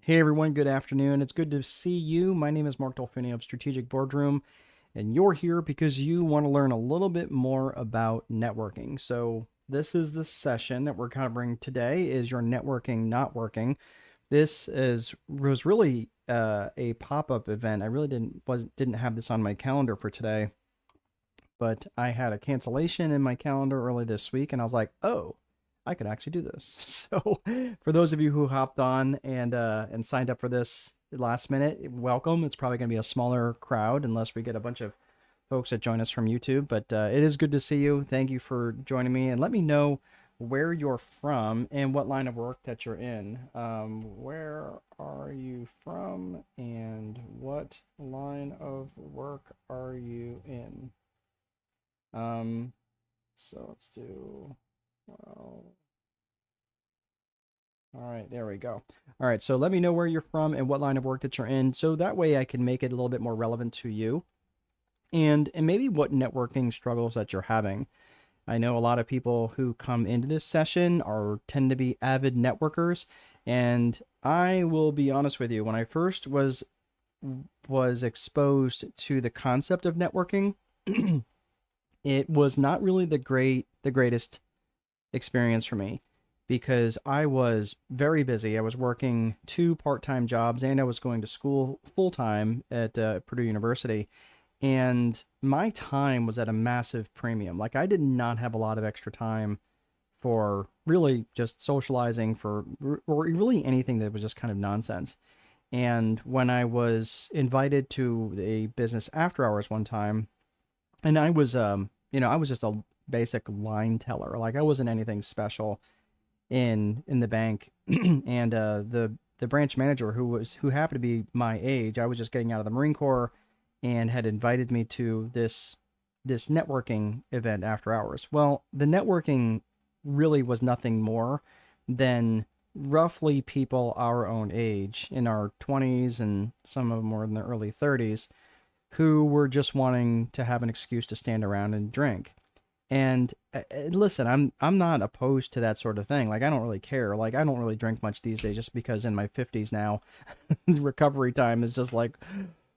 Hey everyone, good afternoon. It's good to see you. My name is Mark Dolfini of Strategic Boardroom, and you're here because you want to learn a little bit more about networking. So this is the session that we're covering today is your networking not working. This was really a pop-up event. I really didn't have this on my calendar for today, but I had a cancellation in my calendar early this week, and I was like, oh, I could actually do this. So, for those of you who hopped on and signed up for this last minute, welcome. It's probably going to be a smaller crowd unless we get a bunch of folks that join us from YouTube. But it is good to see you. Thank you for joining me, and let me know where you're from and what line of work that you're in. Where are you from, and what line of work are you in? Um, so let's do, well, all right, there we go. All right, so let me know where you're from and what line of work that you're in, so that way I can make it a little bit more relevant to you and maybe what networking struggles that you're having. I know a lot of people who come into this session are tend to be avid networkers, and I will be honest with you, when I first was exposed to the concept of networking, it was not really the greatest experience for me because I was very busy. I was working two part-time jobs and I was going to school full-time at Purdue University. And my time was at a massive premium. Like I did not have a lot of extra time for really just socializing or really anything that was just kind of nonsense. And when I was invited to a business after hours one time, and I was just a basic line teller. Like I wasn't anything special in the bank. And the branch manager who happened to be my age, I was just getting out of the Marine Corps and had invited me to this networking event after hours. Well, the networking really was nothing more than roughly people our own age in our 20s, and some of them were in their early 30s, who were just wanting to have an excuse to stand around and drink. And listen, I'm not opposed to that sort of thing. Like I don't really care. Like I don't really drink much these days, just because in my 50s now, recovery time is just like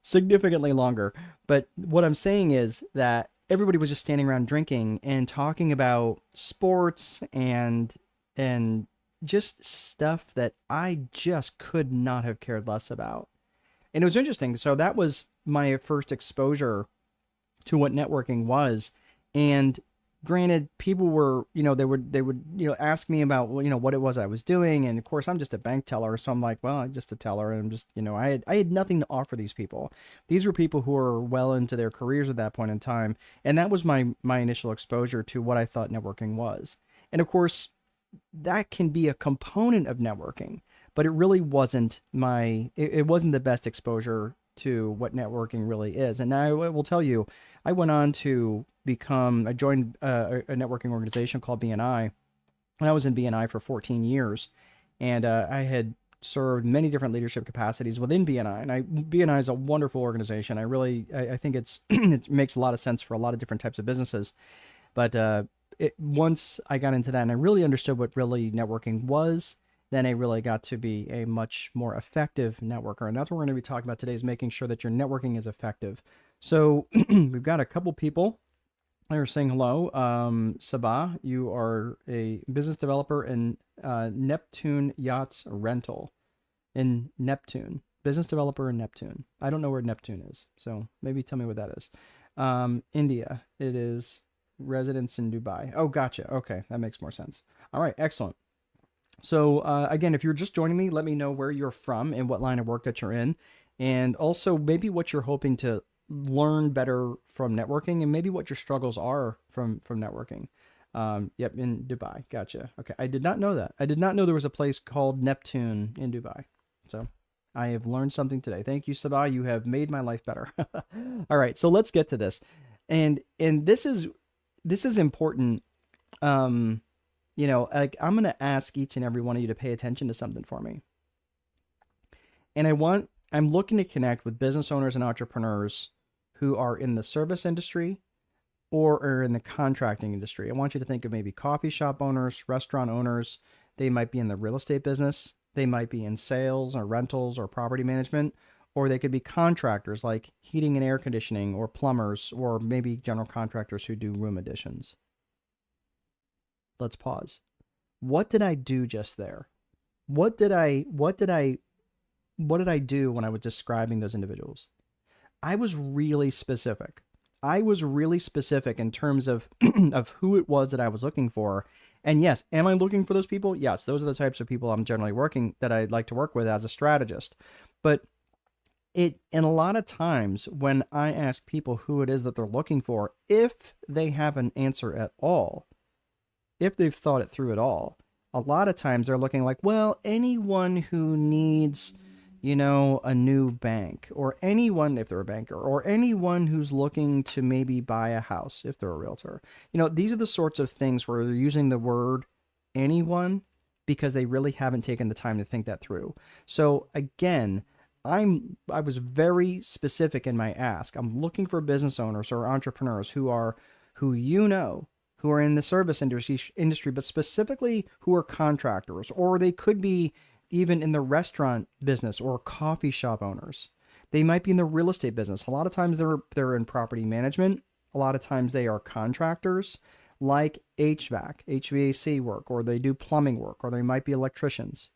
significantly longer. But what I'm saying is that everybody was just standing around drinking and talking about sports and just stuff that I just could not have cared less about. And it was interesting. So that was my first exposure to what networking was. And granted, people were, they would, ask me about, what it was I was doing. And of course, I'm just a bank teller. So I'm like, well, I'm just a teller. And I'm just, I had nothing to offer these people. These were people who were well into their careers at that point in time. And that was my initial exposure to what I thought networking was. And of course, that can be a component of networking, but it really wasn't it wasn't the best exposure to what networking really is. And I will tell you, I went on to I joined a networking organization called BNI, and I was in BNI for 14 years. And I had served many different leadership capacities within BNI. And BNI is a wonderful organization. I think it makes a lot of sense for a lot of different types of businesses. But once I got into that and I really understood what really networking was, then I really got to be a much more effective networker. And that's what we're going to be talking about today, is making sure that your networking is effective. So we've got a couple people that are saying hello. Sabah, you are a business developer in Neptune Yachts Rental in Neptune. Business developer in Neptune. I don't know where Neptune is, so maybe tell me what that is. India. It is residence in Dubai. Oh, gotcha. Okay, that makes more sense. All right, excellent. So again, if you're just joining me, let me know where you're from and what line of work that you're in, and also maybe what you're hoping to learn better from networking, and maybe what your struggles are from networking. Yep, in Dubai. Gotcha. Okay, I did not know that. I did not know there was a place called Neptune in Dubai. So I have learned something today. Thank you, Sabah. You have made my life better. All right, so let's get to this, and this is important. Like I'm going to ask each and every one of you to pay attention to something for me. And I'm looking to connect with business owners and entrepreneurs who are in the service industry or are in the contracting industry. I want you to think of maybe coffee shop owners, restaurant owners. They might be in the real estate business. They might be in sales or rentals or property management, or they could be contractors like heating and air conditioning, or plumbers, or maybe general contractors who do room additions. Let's pause. What did I do just there? What did I do when I was describing those individuals? I was really specific. I was really specific in terms of of who it was that I was looking for. And yes, am I looking for those people? Yes, those are the types of people I'm generally working that I'd like to work with as a strategist. But and a lot of times when I ask people who it is that they're looking for, if they have an answer at all, if they've thought it through at all, a lot of times they're looking like, well, anyone who needs, a new bank, or anyone, if they're a banker, or anyone who's looking to maybe buy a house, if they're a realtor. These are the sorts of things where they're using the word anyone because they really haven't taken the time to think that through. So again, I was very specific in my ask. I'm looking for business owners or entrepreneurs who are in the service industry, but specifically who are contractors, or they could be even in the restaurant business or coffee shop owners. They might be in the real estate business. A lot of times they're in property management. A lot of times they are contractors like HVAC work, or they do plumbing work, or they might be electricians.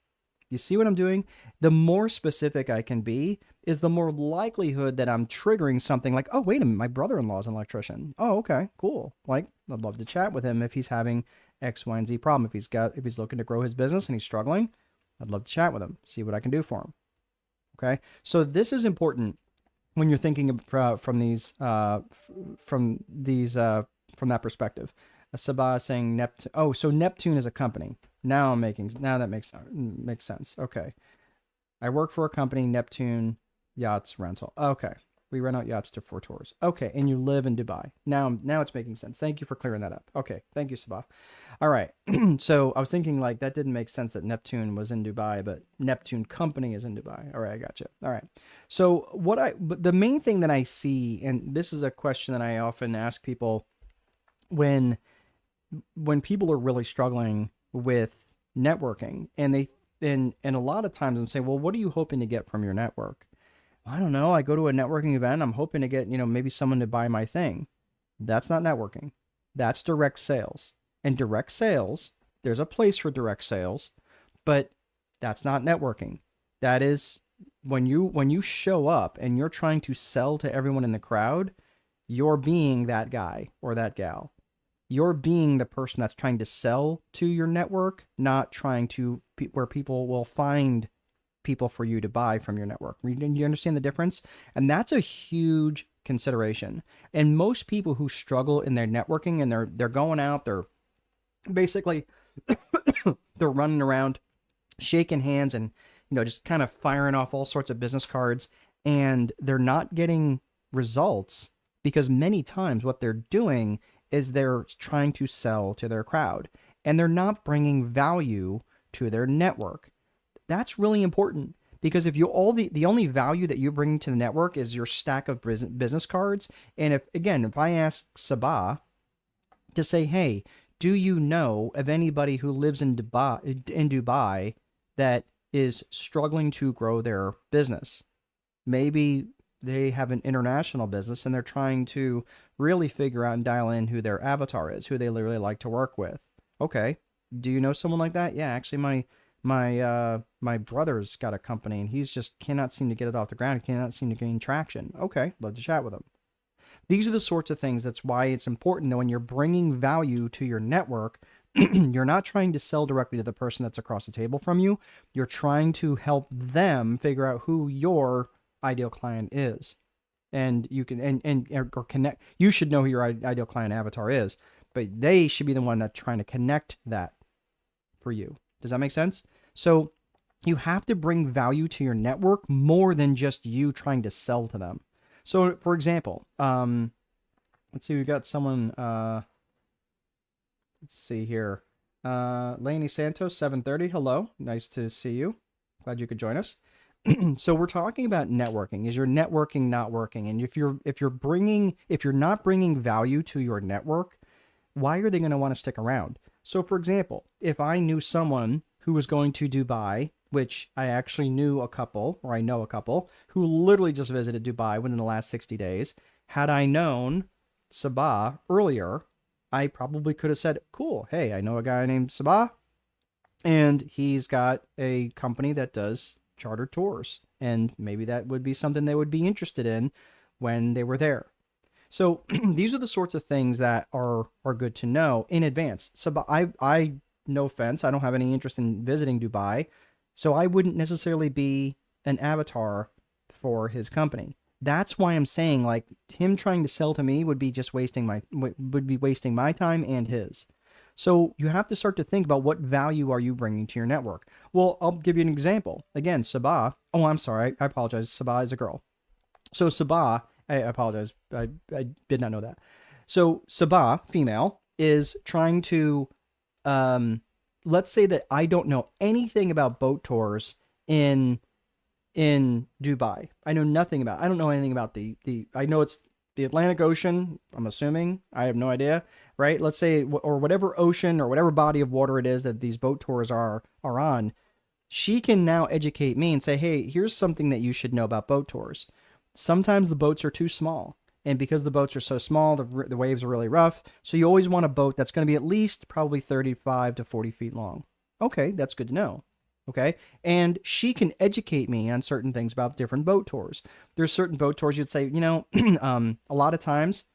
You see what I'm doing? The more specific I can be is the more likelihood that I'm triggering something like, oh, wait a minute, my brother-in-law is an electrician. Oh, okay, cool. Like, I'd love to chat with him if he's having X, Y, and Z problem. If he's looking to grow his business and he's struggling, I'd love to chat with him, see what I can do for him. Okay, so this is important when you're thinking from that perspective. Sabah saying Neptune. Oh, so Neptune is a company. Now that makes sense. Okay, I work for a company, Neptune Yachts Rental. Okay, we rent out yachts for tours. Okay, and you live in Dubai. Now it's making sense. Thank you for clearing that up. Okay, thank you, Sabah. All right, so I was thinking like that didn't make sense that Neptune was in Dubai, but Neptune Company is in Dubai. All right, I got you. All right, so but the main thing that I see, and this is a question that I often ask people when people are really struggling with networking, and a lot of times I'm saying, well, what are you hoping to get from your network? I don't know. I go to a networking event. I'm hoping to get, maybe someone to buy my thing. That's not networking. That's direct sales. And direct sales, there's a place for direct sales, but that's not networking. That is when you show up and you're trying to sell to everyone in the crowd, you're being that guy or that gal. You're being the person that's trying to sell to your network, not trying to where people will find people for you to buy from your network. You understand the difference? And that's a huge consideration. And most people who struggle in their networking, and they're going out, they're basically they're running around shaking hands and just kind of firing off all sorts of business cards, and they're not getting results because many times what they're doing is they're trying to sell to their crowd, and they're not bringing value to their network. That's really important, because if the only value that you bring to the network is your stack of business cards, and if I ask Sabah to say, hey, do you know of anybody who lives in Dubai that is struggling to grow their business? Maybe they have an international business and they're trying to really figure out and dial in who their avatar is, who they really like to work with. Okay. Do you know someone like that? Yeah, actually my brother's got a company and he's just cannot seem to get it off the ground. He cannot seem to gain traction. Okay. Love to chat with him. These are the sorts of things. That's why it's important that when you're bringing value to your network, you're not trying to sell directly to the person that's across the table from you. You're trying to help them figure out who your ideal client is, and you can or connect. You should know who your ideal client avatar is, but they should be the one that's trying to connect that for you. Does that make sense? So you have to bring value to your network more than just you trying to sell to them. So, for example, let's see, we got someone. Let's see here. Lainey Santos, 7:30. Hello, nice to see you. Glad you could join us. So we're talking about networking. Is your networking not working? And if you're not bringing value to your network, why are they going to want to stick around? So for example, if I knew someone who was going to Dubai which I actually knew a couple, or I know a couple, who literally just visited Dubai within the last 60 days. Had I known Sabah earlier, I probably could have said, cool, hey, I know a guy named Sabah, and he's got a company that does charter tours. And maybe that would be something they would be interested in when they were there. So these are the sorts of things that are good to know in advance. So I no offense, I don't have any interest in visiting Dubai, so I wouldn't necessarily be an avatar for his company. That's why I'm saying like him trying to sell to me would be just wasting my time and his. So you have to start to think about what value are you bringing to your network. Well, I'll give you an example. Again, Sabah. Oh, I'm sorry. I apologize. Sabah is a girl. So Sabah, I apologize. I did not know that. So Sabah, female, is trying to, let's say that I don't know anything about boat tours in Dubai. I know nothing about. I don't know anything about the. I know it's the Atlantic Ocean. I'm assuming. I have no idea. Right? Let's say, or whatever ocean or whatever body of water it is that these boat tours are on. She can now educate me and say, hey, here's something that you should know about boat tours. Sometimes the boats are too small. And because the boats are so small, the waves are really rough. So you always want a boat that's going to be at least probably 35 to 40 feet long. Okay, that's good to know. Okay. And she can educate me on certain things about different boat tours. There's certain boat tours you'd say, a lot of times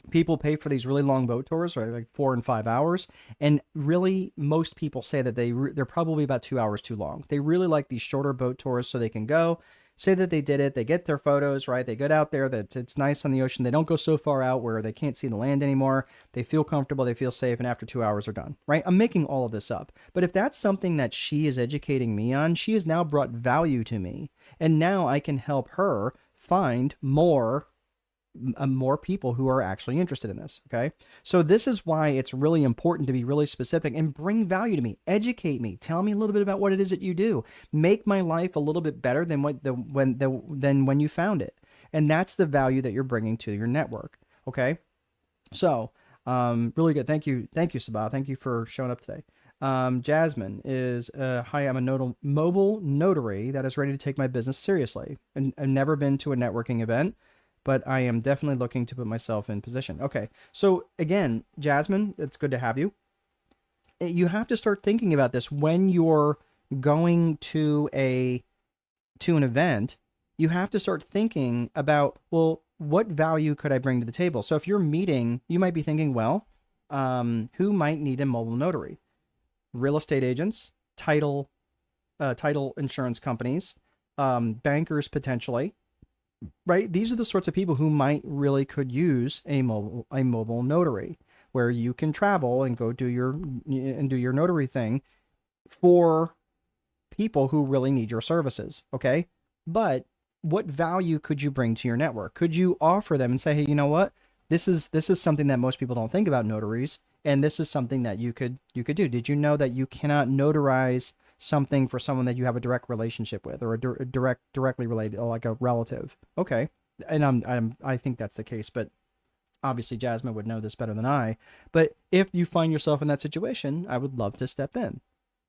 people pay for these really long boat tours, right? Like 4 and 5 hours. And really, most people say that they're probably about 2 hours too long. They really like these shorter boat tours so they can go, say that they did it, they get their photos, right? They get out there, that it's nice on the ocean. They don't go so far out where they can't see the land anymore. They feel comfortable, they feel safe, and after 2 hours are done, right? I'm making all of this up. But if that's something that she is educating me on, she has now brought value to me. And now I can help her find more people who are actually interested in this. Okay. So this is why it's really important to be really specific and bring value to me, educate me, tell me a little bit about what it is that you do, make my life a little bit better than when you found it. And that's the value that you're bringing to your network. Okay. So, really good. Thank you. Thank you, Sabah. Thank you for showing up today. Jasmine is, hi, I'm a mobile notary that is ready to take my business seriously. And I've never been to a networking event, but I am definitely looking to put myself in position. Okay. So again, Jasmine, it's good to have you. You have to start thinking about this when you're going to an event. You have to start thinking about, well, what value could I bring to the table? So if you're meeting, you might be thinking, well, who might need a mobile notary? Real estate agents, title insurance companies, bankers potentially. Right? These are the sorts of people who could use a mobile notary, where you can travel and go do your notary thing for people who really need your services. Okay. But what value could you bring to your network? Could you offer them and say, hey, you know what? This is something that most people don't think about notaries. And this is something that you could do. Did you know that you cannot notarize something for someone that you have a direct relationship with, or a directly related, like a relative? Okay. And I think that's the case, but obviously Jasmine would know this better than I. But if you find yourself in that situation, I would love to step in.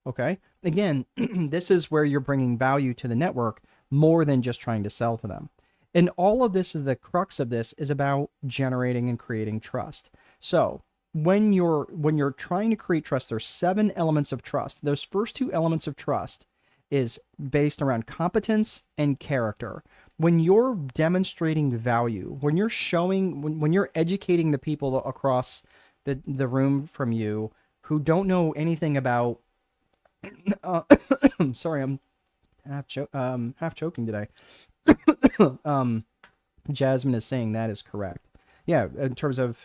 Okay. Again, this is where you're bringing value to the network more than just trying to sell to them. And all of this, is the crux of this, is about generating and creating trust. So when you're trying to create trust, there's 7 elements of trust. Those first 2 elements of trust is based around competence and character. When you're demonstrating value, when you're showing, when you're educating the people across the room from you who don't know anything about, sorry, I'm half choking today. Jasmine is saying that is correct. Yeah, in terms of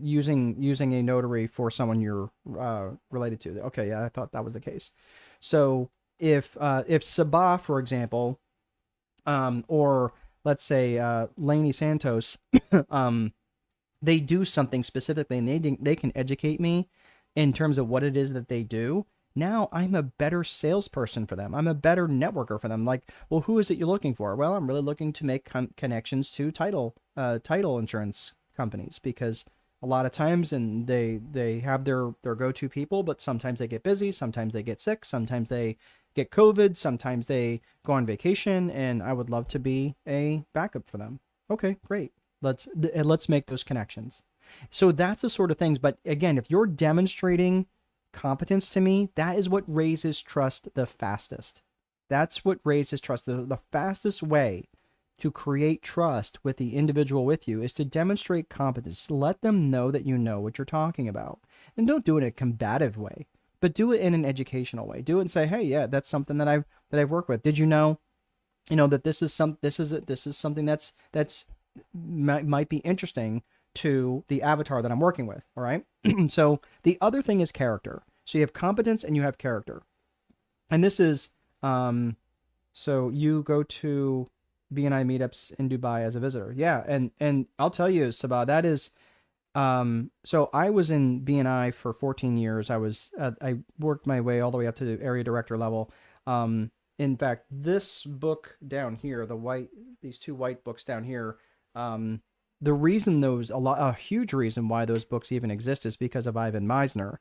using a notary for someone you're related to. Okay, yeah, I thought that was the case. So if Sabah, for example, or let's say Lainey Santos, they do something specifically and they can educate me in terms of what it is that they do. Now I'm a better salesperson for them. I'm a better networker for them. Like, well, who is it you're looking for? Well, I'm really looking to make connections to title insurance companies, because a lot of times, and they have their go-to people, but sometimes they get busy, sometimes they get sick, sometimes they get COVID. Sometimes they go on vacation, and I would love to be a backup for them. Okay, great. Let's make those connections. So that's the sort of things. But again, if you're demonstrating competence to me, that is what raises trust the fastest. That's what raises trust. The fastest way to create trust with the individual with you is to demonstrate competence. Let them know that you know what you're talking about. And don't do it in a combative way, but do it in an educational way. Do it and say, "Hey, yeah, that's something that I've worked with. Did you know, that this is something that's might be interesting to the avatar that I'm working with." All right. So the other thing is character. So you have competence and you have character. And this is, so you go to BNI meetups in Dubai as a visitor. Yeah. And I'll tell you, Sabah, that is, so I was in BNI for 14 years. I worked my way all the way up to area director level. In fact, this book down here, these two white books down here, the reason a huge reason why those books even exist is because of Ivan Meisner,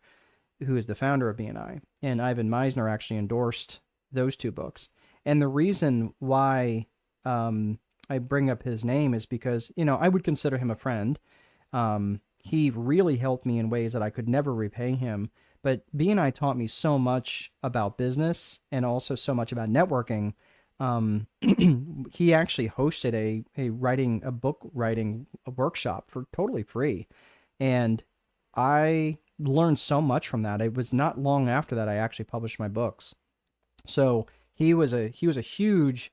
who is the founder of BNI. And Ivan Meisner actually endorsed those two books. And the reason why I bring up his name is because, I would consider him a friend. He really helped me in ways that I could never repay him. But BNI taught me so much about business and also so much about networking. He actually hosted a book writing workshop for totally free. And I learned so much from that. It was not long after that I actually published my books. So he was a huge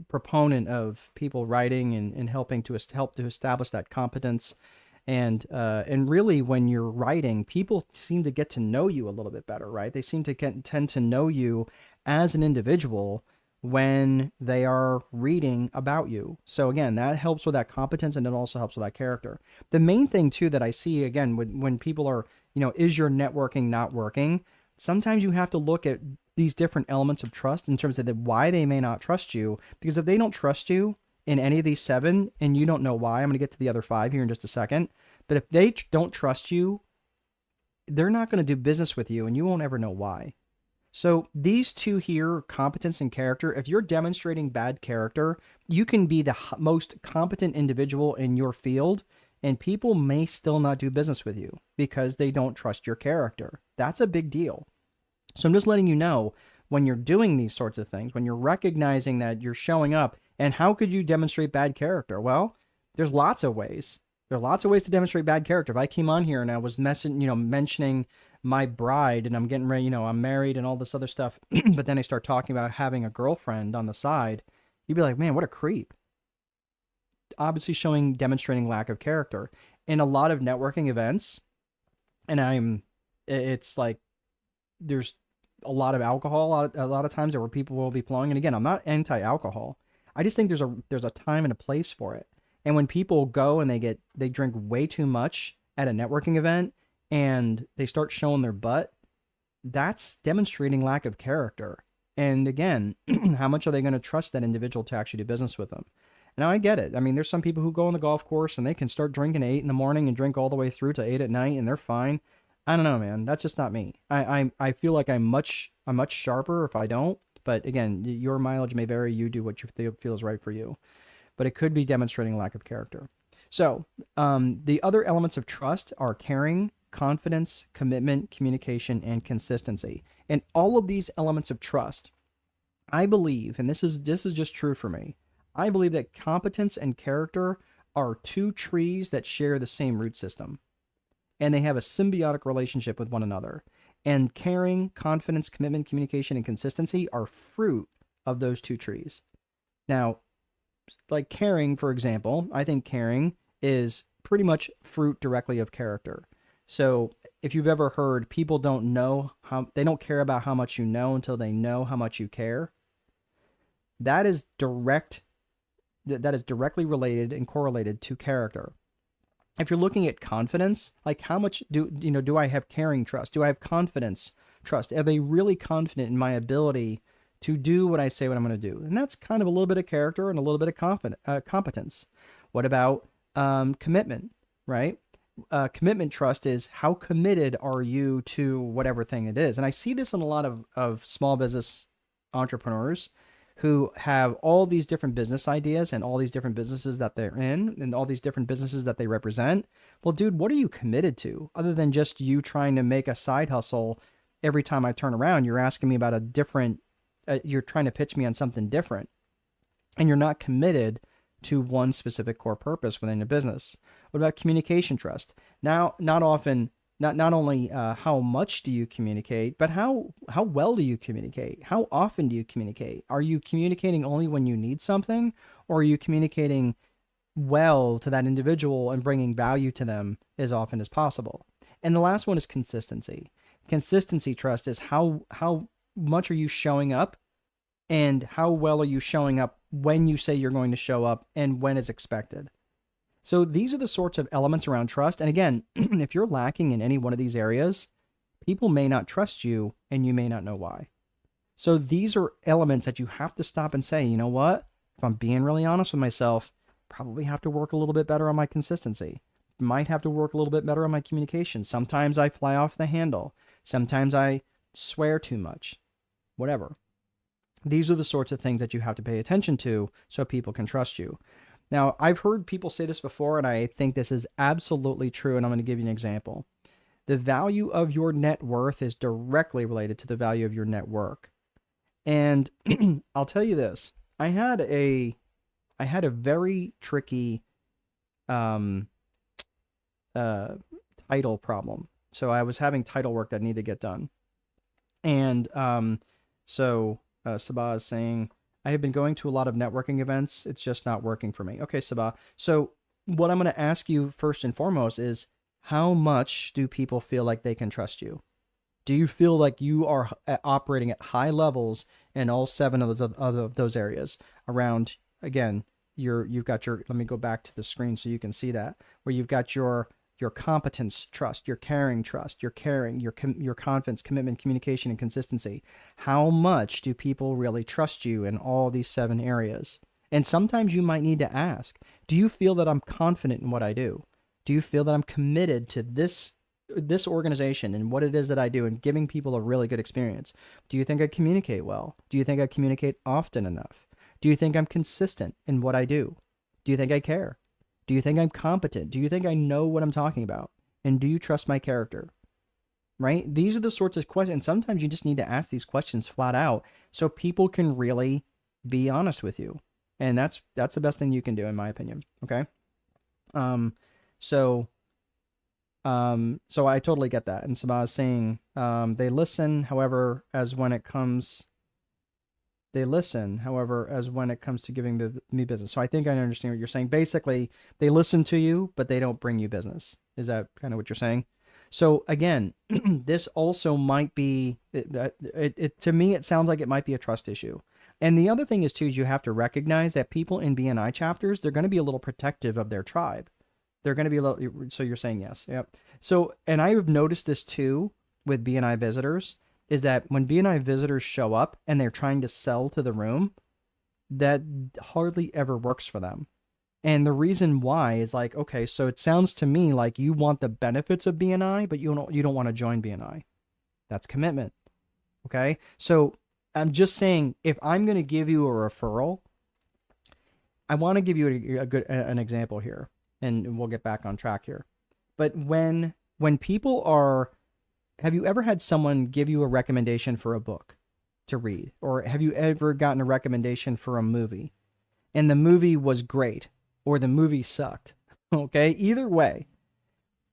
proponent of people writing and helping to help to establish that competence. And really, when you're writing, people seem to get to know you a little bit better, right? They seem to tend to know you as an individual when they are reading about you. So again, that helps with that competence, and it also helps with that character. The main thing too that I see, again, when people are, is your networking not working? Sometimes you have to look at these different elements of trust in terms of why they may not trust you. Because if they don't trust you in any of these 7, and you don't know why, I'm going to get to the other 5 here in just a second. But if they don't trust you, they're not going to do business with you, and you won't ever know why. So these two here, competence and character, if you're demonstrating bad character, you can be the most competent individual in your field, and people may still not do business with you because they don't trust your character. That's a big deal. So I'm just letting you know, when you're doing these sorts of things, when you're recognizing that you're showing up, and how could you demonstrate bad character? Well, there's lots of ways. There are lots of ways to demonstrate bad character. If I came on here and I was mentioning my bride, and I'm getting ready, I'm married and all this other stuff, but then I start talking about having a girlfriend on the side, you'd be like, man, what a creep. Obviously demonstrating lack of character. In a lot of networking events, and it's like, there's a lot of alcohol, a lot of times where people will be flowing. And again, I'm not anti-alcohol. I just think there's a time and a place for it. And when people go and they drink way too much at a networking event and they start showing their butt, that's demonstrating lack of character. And again, how much are they going to trust that individual to actually do business with them? Now, I get it. I mean, there's some people who go on the golf course and they can start drinking at 8 in the morning and drink all the way through to 8 at night, and they're fine. I don't know, man. That's just not me. I feel like I'm much sharper if I don't. But again, your mileage may vary. You do what you feel is right for you. But it could be demonstrating lack of character. So the other elements of trust are caring, confidence, commitment, communication, and consistency. And all of these elements of trust, I believe, and this is just true for me, I believe that competence and character are two trees that share the same root system. And they have a symbiotic relationship with one another. And caring, confidence, commitment, communication, and consistency are fruit of those two trees. Now, like caring, for example, I think caring is pretty much fruit directly of character. So if you've ever heard people they don't care about how much you know until they know how much you care, that is directly related and correlated to character. If you're looking at confidence, like how much do I have caring trust? Do I have confidence trust? Are they really confident in my ability to do what I say what I'm going to do? And that's kind of a little bit of character and a little bit of competence. What about commitment, right? Commitment trust is how committed are you to whatever thing it is. And I see this in a lot of small business entrepreneurs who have all these different business ideas and all these different businesses that they're in and all these different businesses that they represent. Well, dude, what are you committed to other than just you trying to make a side hustle? Every time I turn around, you're asking me about a different, you're trying to pitch me on something different, and you're not committed to one specific core purpose within a business. What about communication trust? Now, not only how much do you communicate, but how well do you communicate? How often do you communicate? Are you communicating only when you need something, or are you communicating well to that individual and bringing value to them as often as possible? And the last one is consistency. Consistency trust is how much are you showing up, and how well are you showing up when you say you're going to show up and when is expected. So these are the sorts of elements around trust. And again, if you're lacking in any one of these areas, people may not trust you and you may not know why. So these are elements that you have to stop and say, you know what? If I'm being really honest with myself, probably have to work a little bit better on my consistency. Might have to work a little bit better on my communication. Sometimes I fly off the handle. Sometimes I swear too much. Whatever. These are the sorts of things that you have to pay attention to so people can trust you. Now, I've heard people say this before, and I think this is absolutely true, and I'm going to give you an example. The value of your net worth is directly related to the value of your network. And I'll tell you this. I had a very tricky title problem. So I was having title work that needed to get done. And Sabah is saying, I have been going to a lot of networking events. It's just not working for me. Okay, Sabah. So what I'm going to ask you first and foremost is, how much do people feel like they can trust you? Do you feel like you are operating at high levels in all 7 of those areas around, again, you've got your, let me go back to the screen so you can see that, where you've got your competence trust, your caring trust, your confidence, commitment, communication, and consistency. How much do people really trust you in all these 7 areas? And sometimes you might need to ask, do you feel that I'm confident in what I do? Do you feel that I'm committed to this organization and what it is that I do and giving people a really good experience? Do you think I communicate well? Do you think I communicate often enough? Do you think I'm consistent in what I do? Do you think I care? Do you think I'm competent? Do you think I know what I'm talking about? And do you trust my character? Right? These are the sorts of questions. Sometimes you just need to ask these questions flat out so people can really be honest with you. And that's the best thing you can do, in my opinion. Okay. So I totally get that. And Sabah is saying, they listen, however, as when it comes to giving me business. So I think I understand what you're saying. Basically, they listen to you, but they don't bring you business. Is that kind of what you're saying? So again, this also might be, to me, it sounds like it might be a trust issue. And the other thing is too, is you have to recognize that people in BNI chapters, they're going to be a little protective of their tribe. They're going to be a little, so you're saying yes. Yep. So, and I have noticed this too with BNI visitors, is that when BNI visitors show up and they're trying to sell to the room, that hardly ever works for them. And the reason why is like, okay, so it sounds to me like you want the benefits of BNI, but you don't want to join BNI. That's commitment. Okay. So I'm just saying, if I'm going to give you a referral, I want to give you an example here, and we'll get back on track here. But when people are, have you ever had someone give you a recommendation for a book to read? Or have you ever gotten a recommendation for a movie and the movie was great or the movie sucked? Okay. Either way,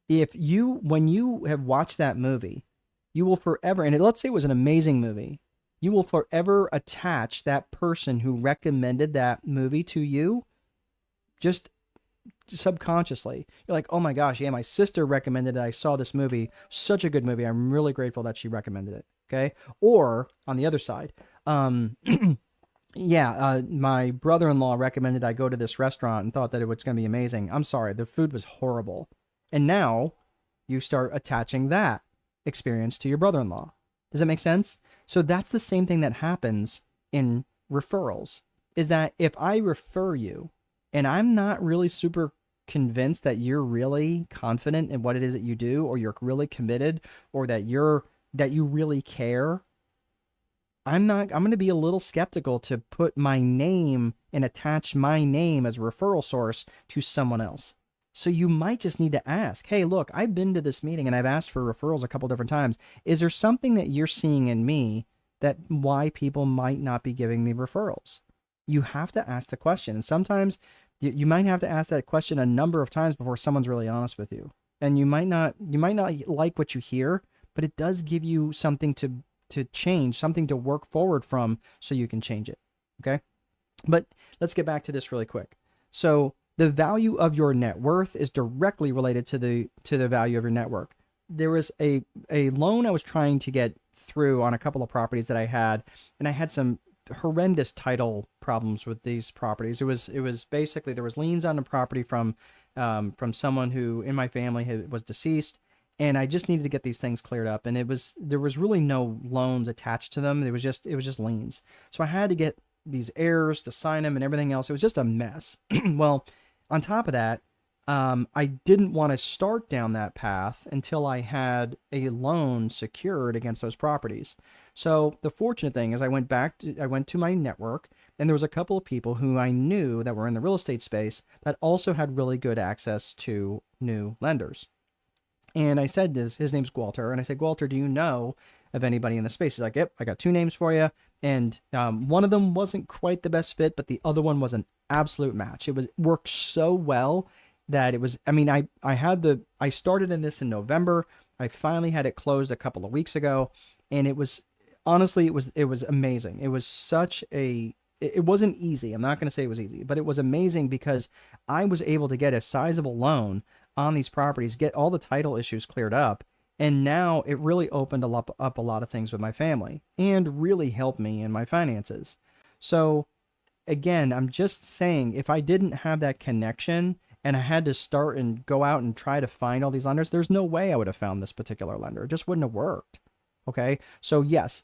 when you have watched that movie, you will forever, and let's say it was an amazing movie, you will forever attach that person who recommended that movie to you just subconsciously. You're like, oh my gosh, yeah, my sister recommended it. I saw this movie, such a good movie. I'm really grateful that she recommended it. Okay. Or on the other side, my brother-in-law recommended I go to this restaurant and thought that it was going to be amazing. I'm sorry, the food was horrible. And now you start attaching that experience to your brother-in-law. Does that make sense? So that's the same thing that happens in referrals, is that if I refer you and I'm not really super convinced that you're really confident in what it is that you do, or you're really committed, or that you really care, I'm going to be a little skeptical to put my name and attach my name as a referral source to someone else. So you might just need to ask, hey, look, I've been to this meeting and I've asked for referrals a couple different times. Is there something that you're seeing in me that why people might not be giving me referrals? You have to ask the question. And sometimes you might have to ask that question a number of times before someone's really honest with you. And you might not like what you hear, but it does give you something to change, something to work forward from so you can change it. Okay. But let's get back to this really quick. So the value of your net worth is directly related to the value of your network. There was a loan I was trying to get through on a couple of properties that I had, and I had some horrendous title problems with these properties. It was basically there was liens on the property from someone who in my family was deceased, and I just needed to get these things cleared up. And there was really no loans attached to them. It was just liens. So I had to get these heirs to sign them and everything else. It was just a mess. Well, on top of that, I didn't want to start down that path until I had a loan secured against those properties. So the fortunate thing is I went to my network, and there was a couple of people who I knew that were in the real estate space that also had really good access to new lenders. And I said this, his name's Walter, and I said, Walter, do you know of anybody in the space? He's like, yep, I got two names for you. And one of them wasn't quite the best fit, but the other one was an absolute match. It worked so well that it was, I mean, I started in this in November. I finally had it closed a couple of weeks ago, and it was, honestly, it was amazing. It was it wasn't easy. I'm not going to say it was easy, but it was amazing because I was able to get a sizable loan on these properties, get all the title issues cleared up. And now it really opened up a lot of things with my family and really helped me in my finances. So again, I'm just saying, if I didn't have that connection and I had to start and go out and try to find all these lenders, there's no way I would have found this particular lender. It just wouldn't have worked. Okay. So yes,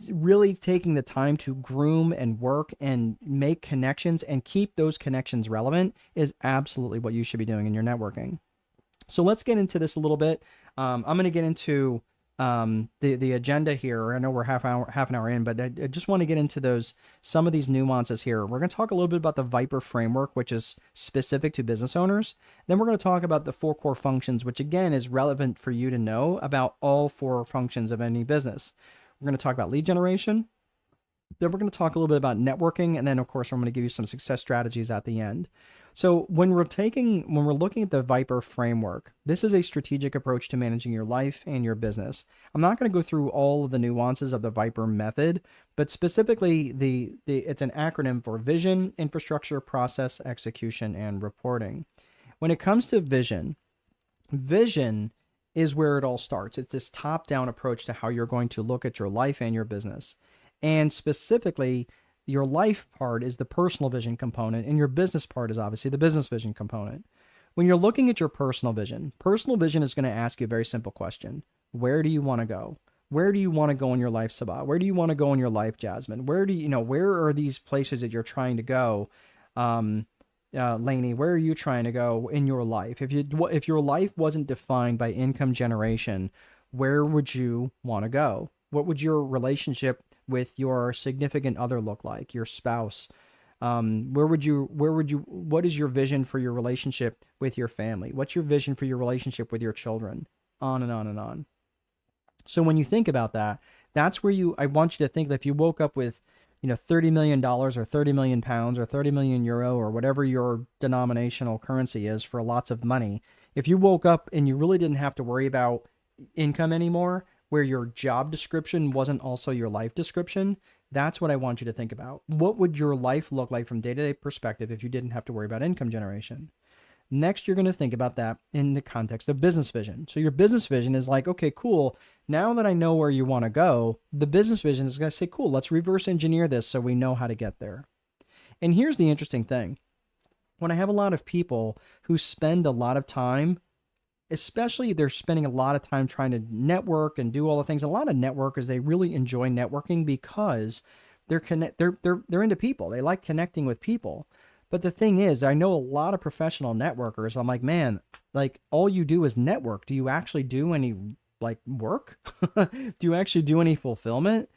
really taking the time to groom and work and make connections and keep those connections relevant is absolutely what you should be doing in your networking. So let's get into this a little bit. I'm going to get into the agenda here. I know we're half an hour in, but I just want to get into some of these nuances here. We're going to talk a little bit about the Viper framework, which is specific to business owners. Then we're going to talk about the 4 core functions, which again is relevant for you to know about all 4 functions of any business. We're going to talk about lead generation. Then we're going to talk a little bit about networking. And then of course, I'm going to give you some success strategies at the end. So when we're looking at the Viper framework, this is a strategic approach to managing your life and your business. I'm not going to go through all of the nuances of the Viper method, but specifically it's an acronym for vision, infrastructure, process, execution, and reporting. When it comes to vision is where it all starts. It's this top-down approach to how you're going to look at your life and your business. And specifically, your life part is the personal vision component, and your business part is obviously the business vision component. When you're looking at your personal vision is going to ask you a very simple question. Where do you want to go? Where do you want to go in your life, Sabah? Where do you want to go in your life, Jasmine? Where are these places that you're trying to go? Lainey, where are you trying to go in your life? If your life wasn't defined by income generation, where would you want to go? What would your relationship with your significant other look like, your spouse? What is your vision for your relationship with your family? What's your vision for your relationship with your children? On and on and on. So when you think about that, that's where I want you to think that if you woke up with, $30 million or 30 million pounds or 30 million euro or whatever your denominational currency is for lots of money, if you woke up and you really didn't have to worry about income anymore, where your job description wasn't also your life description, that's what I want you to think about. What would your life look like from day-to-day perspective if you didn't have to worry about income generation? Next, you're going to think about that in the context of business vision. So your business vision is like, okay, cool. Now that I know where you want to go, the business vision is going to say, cool, let's reverse engineer this so we know how to get there. And here's the interesting thing. When I have a lot of people who spend a lot of time, especially they're spending a lot of time trying to network and do all the things. A lot of networkers, they really enjoy networking because they're into people. They like connecting with people. But the thing is, I know a lot of professional networkers. I'm like, man, like all you do is network. Do you actually do any like work? Do you actually do any fulfillment?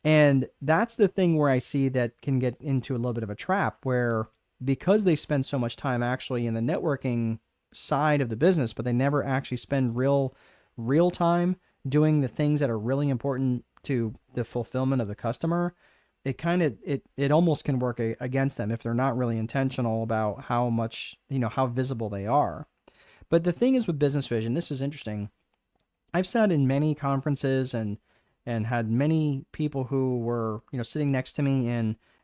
And that's the thing where I see that can get into a little bit of a trap where because they spend so much time actually in the networking side of the business, but they never actually spend real time doing the things that are really important to the fulfillment of the customer, it almost can work against them if they're not really intentional about how much, how visible they are. But the thing is with business vision, this is interesting. I've sat in many conferences and had many people who were sitting next to me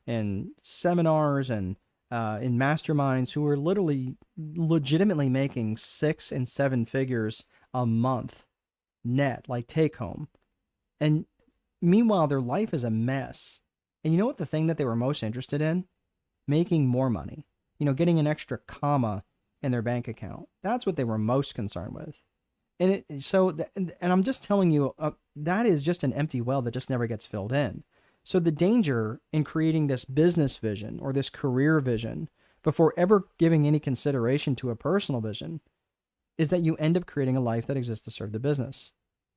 in seminars and in masterminds who were literally legitimately making 6 and 7 figures a month net, like take home. And meanwhile, their life is a mess. And you know what the thing that they were most interested in? Making more money. Getting an extra comma in their bank account. That's what they were most concerned with. And I'm just telling you, that is just an empty well that just never gets filled in. So the danger in creating this business vision or this career vision before ever giving any consideration to a personal vision is that you end up creating a life that exists to serve the business.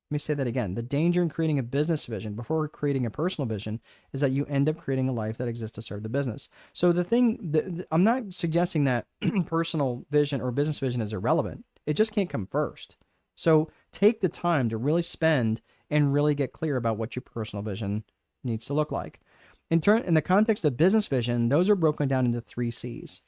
Let me say that again. The danger in creating a business vision before creating a personal vision is that you end up creating a life that exists to serve the business. So I'm not suggesting that personal vision or business vision is irrelevant. It just can't come first. So take the time to really spend and really get clear about what your personal vision needs to look like. In the context of business vision, those are broken down into 3 C's.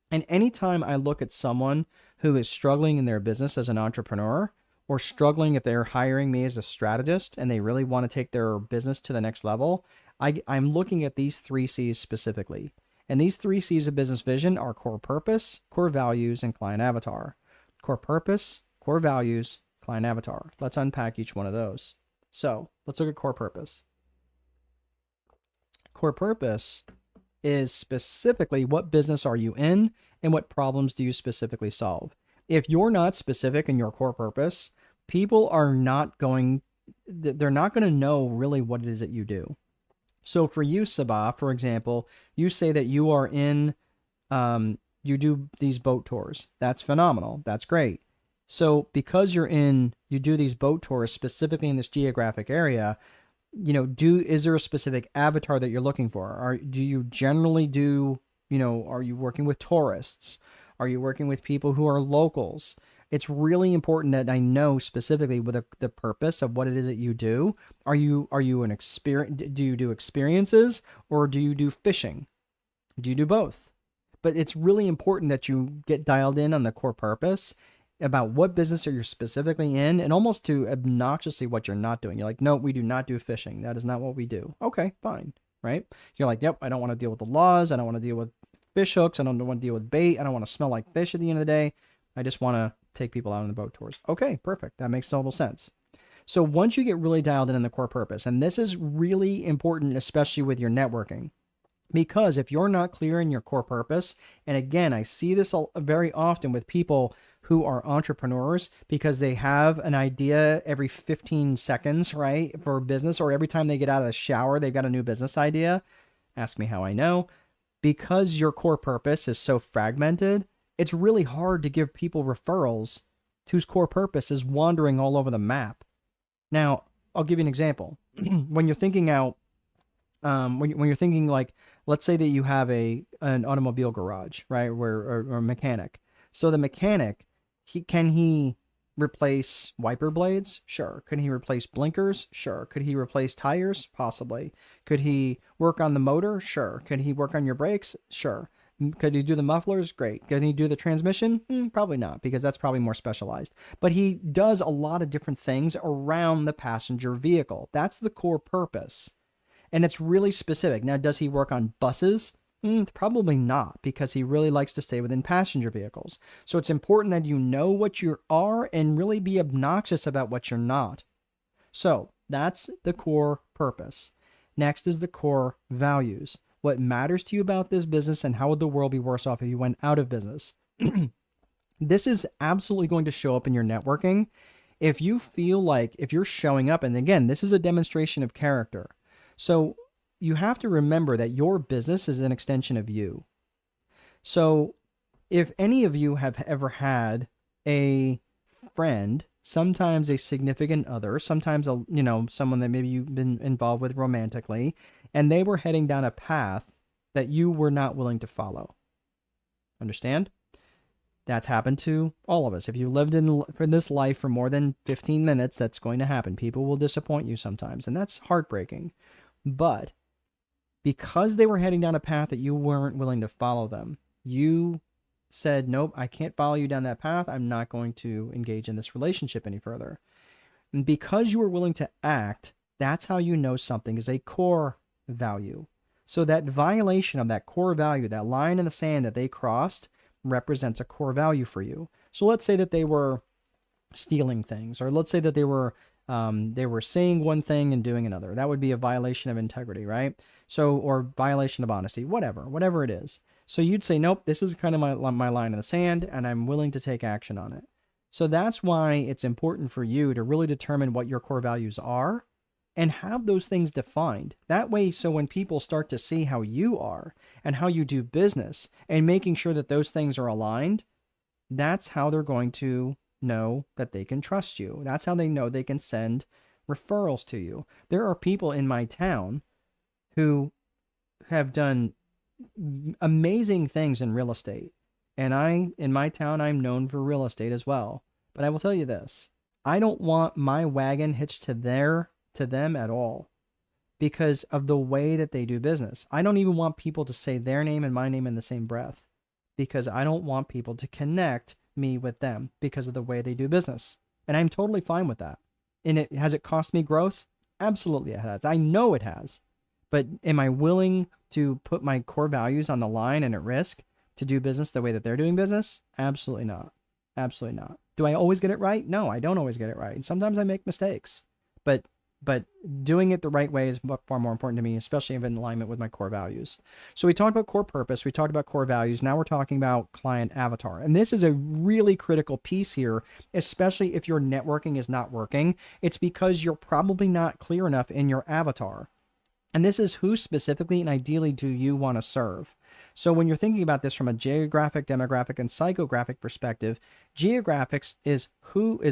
And anytime I look at someone who is struggling in their business as an entrepreneur, or struggling if they're hiring me as a strategist and they really want to take their business to the next level, I'm looking at these 3 C's specifically. And these 3 C's of business vision are core purpose, core values, and client avatar. Core purpose, core values, client avatar. Let's unpack each one of those. So let's look at core purpose. Core purpose is specifically what business are you in and what problems do you specifically solve. If you're not specific in your core purpose, people are not going, they're not going to know really what it is that you do. So for you, Sabah, for example, you say that you are in, you do these boat tours. That's phenomenal. That's great. So because you do these boat tours specifically in this geographic area, is there a specific avatar that you're looking for? Do you generally do, are you working with tourists? Are you working with people who are locals? It's really important that I know specifically what the purpose of what it is that you do. Are you an experience? Do you do experiences or do you do fishing? Do you do both? But it's really important that you get dialed in on the core purpose about what business are you specifically in and almost to obnoxiously what you're not doing. You're like, no, we do not do fishing. That is not what we do. Okay, fine, right? You're like, yep, I don't want to deal with the laws. I don't want to deal with fish hooks. I don't want to deal with bait. I don't want to smell like fish at the end of the day. I just want to take people out on the boat tours. Okay, perfect. That makes total sense. So once you get really dialed in the core purpose, and this is really important, especially with your networking, because if you're not clear in your core purpose, and again, I see this very often with people who are entrepreneurs because they have an idea every 15 seconds, right, for business, or every time they get out of the shower, they've got a new business idea. Ask me how I know. Because your core purpose is so fragmented, it's really hard to give people referrals whose core purpose is wandering all over the map. Now, I'll give you an example. When you're thinking out, when you're thinking like, let's say that you have an automobile garage, right, or a mechanic. So the mechanic, can he replace wiper blades? Sure. Could he replace blinkers? Sure. Could he replace tires? Possibly. Could he work on the motor? Sure. Could he work on your brakes? Sure. Could he do the mufflers? Great. Could he do the transmission? Probably not, because that's probably more specialized. But he does a lot of different things around the passenger vehicle. That's the core purpose. And it's really specific. Now, does he work on buses? Probably not, because he really likes to stay within passenger vehicles. So it's important that you know what you are and really be obnoxious about what you're not. So that's the core purpose. Next is the core values. What matters to you about this business and how would the world be worse off if you went out of business? This is absolutely going to show up in your networking. If you feel like if you're showing up, and again, this is a demonstration of character. So you have to remember that your business is an extension of you. So if any of you have ever had a friend, sometimes a significant other, sometimes someone that maybe you've been involved with romantically, and they were heading down a path that you were not willing to follow. Understand? That's happened to all of us. If you lived in this life for more than 15 minutes, that's going to happen. People will disappoint you sometimes, and that's heartbreaking. But because they were heading down a path that you weren't willing to follow them, you said, nope, I can't follow you down that path. I'm not going to engage in this relationship any further. And because you were willing to act, that's how you know something is a core value. So that violation of that core value, that line in the sand that they crossed, represents a core value for you. So let's say that they were stealing things, or let's say that they were saying one thing and doing another. That would be a violation of integrity, right? So, or violation of honesty, whatever it is. So you'd say, nope, this is kind of my line in the sand, and I'm willing to take action on it. So that's why it's important for you to really determine what your core values are and have those things defined. That way, so when people start to see how you are and how you do business and making sure that those things are aligned, that's how they're going to know that they can trust you. That's how they know they can send referrals to you. There are people in my town who have done amazing things in real estate. And in my town, I'm known for real estate as well. But I will tell you this, I don't want my wagon hitched to them at all because of the way that they do business. I don't even want people to say their name and my name in the same breath because I don't want people to connect me with them because of the way they do business. And I'm totally fine with that. And has it cost me growth? Absolutely it has. I know it has. But am I willing to put my core values on the line and at risk to do business the way that they're doing business? Absolutely not. Absolutely not. Do I always get it right? No, I don't always get it right. And sometimes I make mistakes. But doing it the right way is far more important to me, especially if in alignment with my core values. So we talked about core purpose. We talked about core values. Now we're talking about client avatar. And this is a really critical piece here, especially if your networking is not working. It's because you're probably not clear enough in your avatar. And this is who specifically and ideally do you want to serve. So when you're thinking about this from a geographic, demographic, and psychographic perspective, geographics is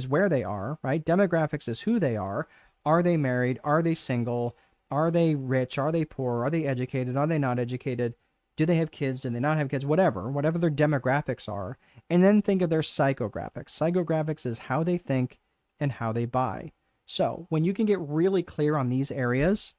where they are, right? Demographics is who they are. Are they married? Are they single? Are they rich? Are they poor? Are they educated? Are they not educated? Do they have kids? Do they not have kids? Whatever their demographics are. And then think of their psychographics. Psychographics is how they think and how they buy. So when you can get really clear on these areas,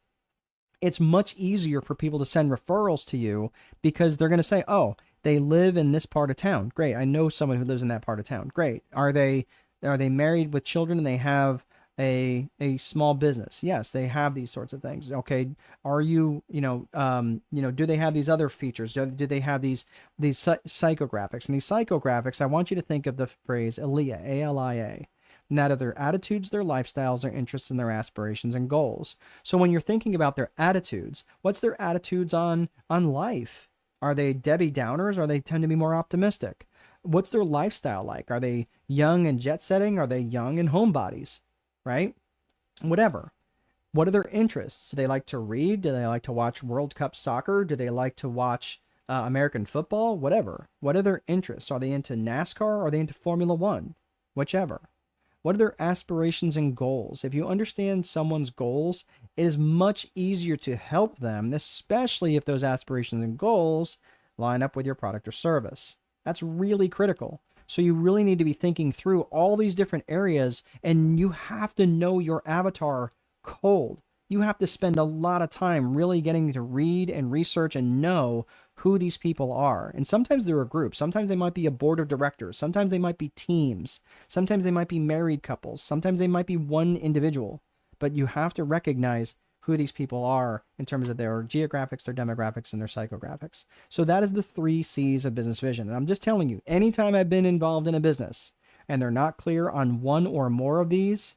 it's much easier for people to send referrals to you because they're going to say, oh, they live in this part of town. Great. I know someone who lives in that part of town. Great. Are they married with children and they have a small business? Yes, they have these sorts of things. Okay. Are you, do they have these other features? Do they have these psychographics? And these psychographics, I want you to think of the phrase ALIA, A-L-I-A. And that are their attitudes, their lifestyles, their interests, and their aspirations and goals. So when you're thinking about their attitudes, what's their attitudes on life? Are they Debbie Downers or they tend to be more optimistic? What's their lifestyle like? Are they young and jet setting? Are they young and homebodies? Right? Whatever. What are their interests? Do they like to read? Do they like to watch World Cup soccer? Do they like to watch American football? Whatever. What are their interests? Are they into NASCAR? Or are they into Formula One? Whichever. What are their aspirations and goals? If you understand someone's goals, it is much easier to help them, especially if those aspirations and goals line up with your product or service. That's really critical. So you really need to be thinking through all these different areas, and you have to know your avatar cold. You have to spend a lot of time really getting to read and research and know who these people are. And sometimes they're a group. Sometimes they might be a board of directors. Sometimes they might be teams. Sometimes they might be married couples. Sometimes they might be one individual. But you have to recognize who these people are in terms of their geographics, their demographics, and their psychographics. So that is the 3 C's of business vision. And I'm just telling you, anytime I've been involved in a business and they're not clear on one or more of these,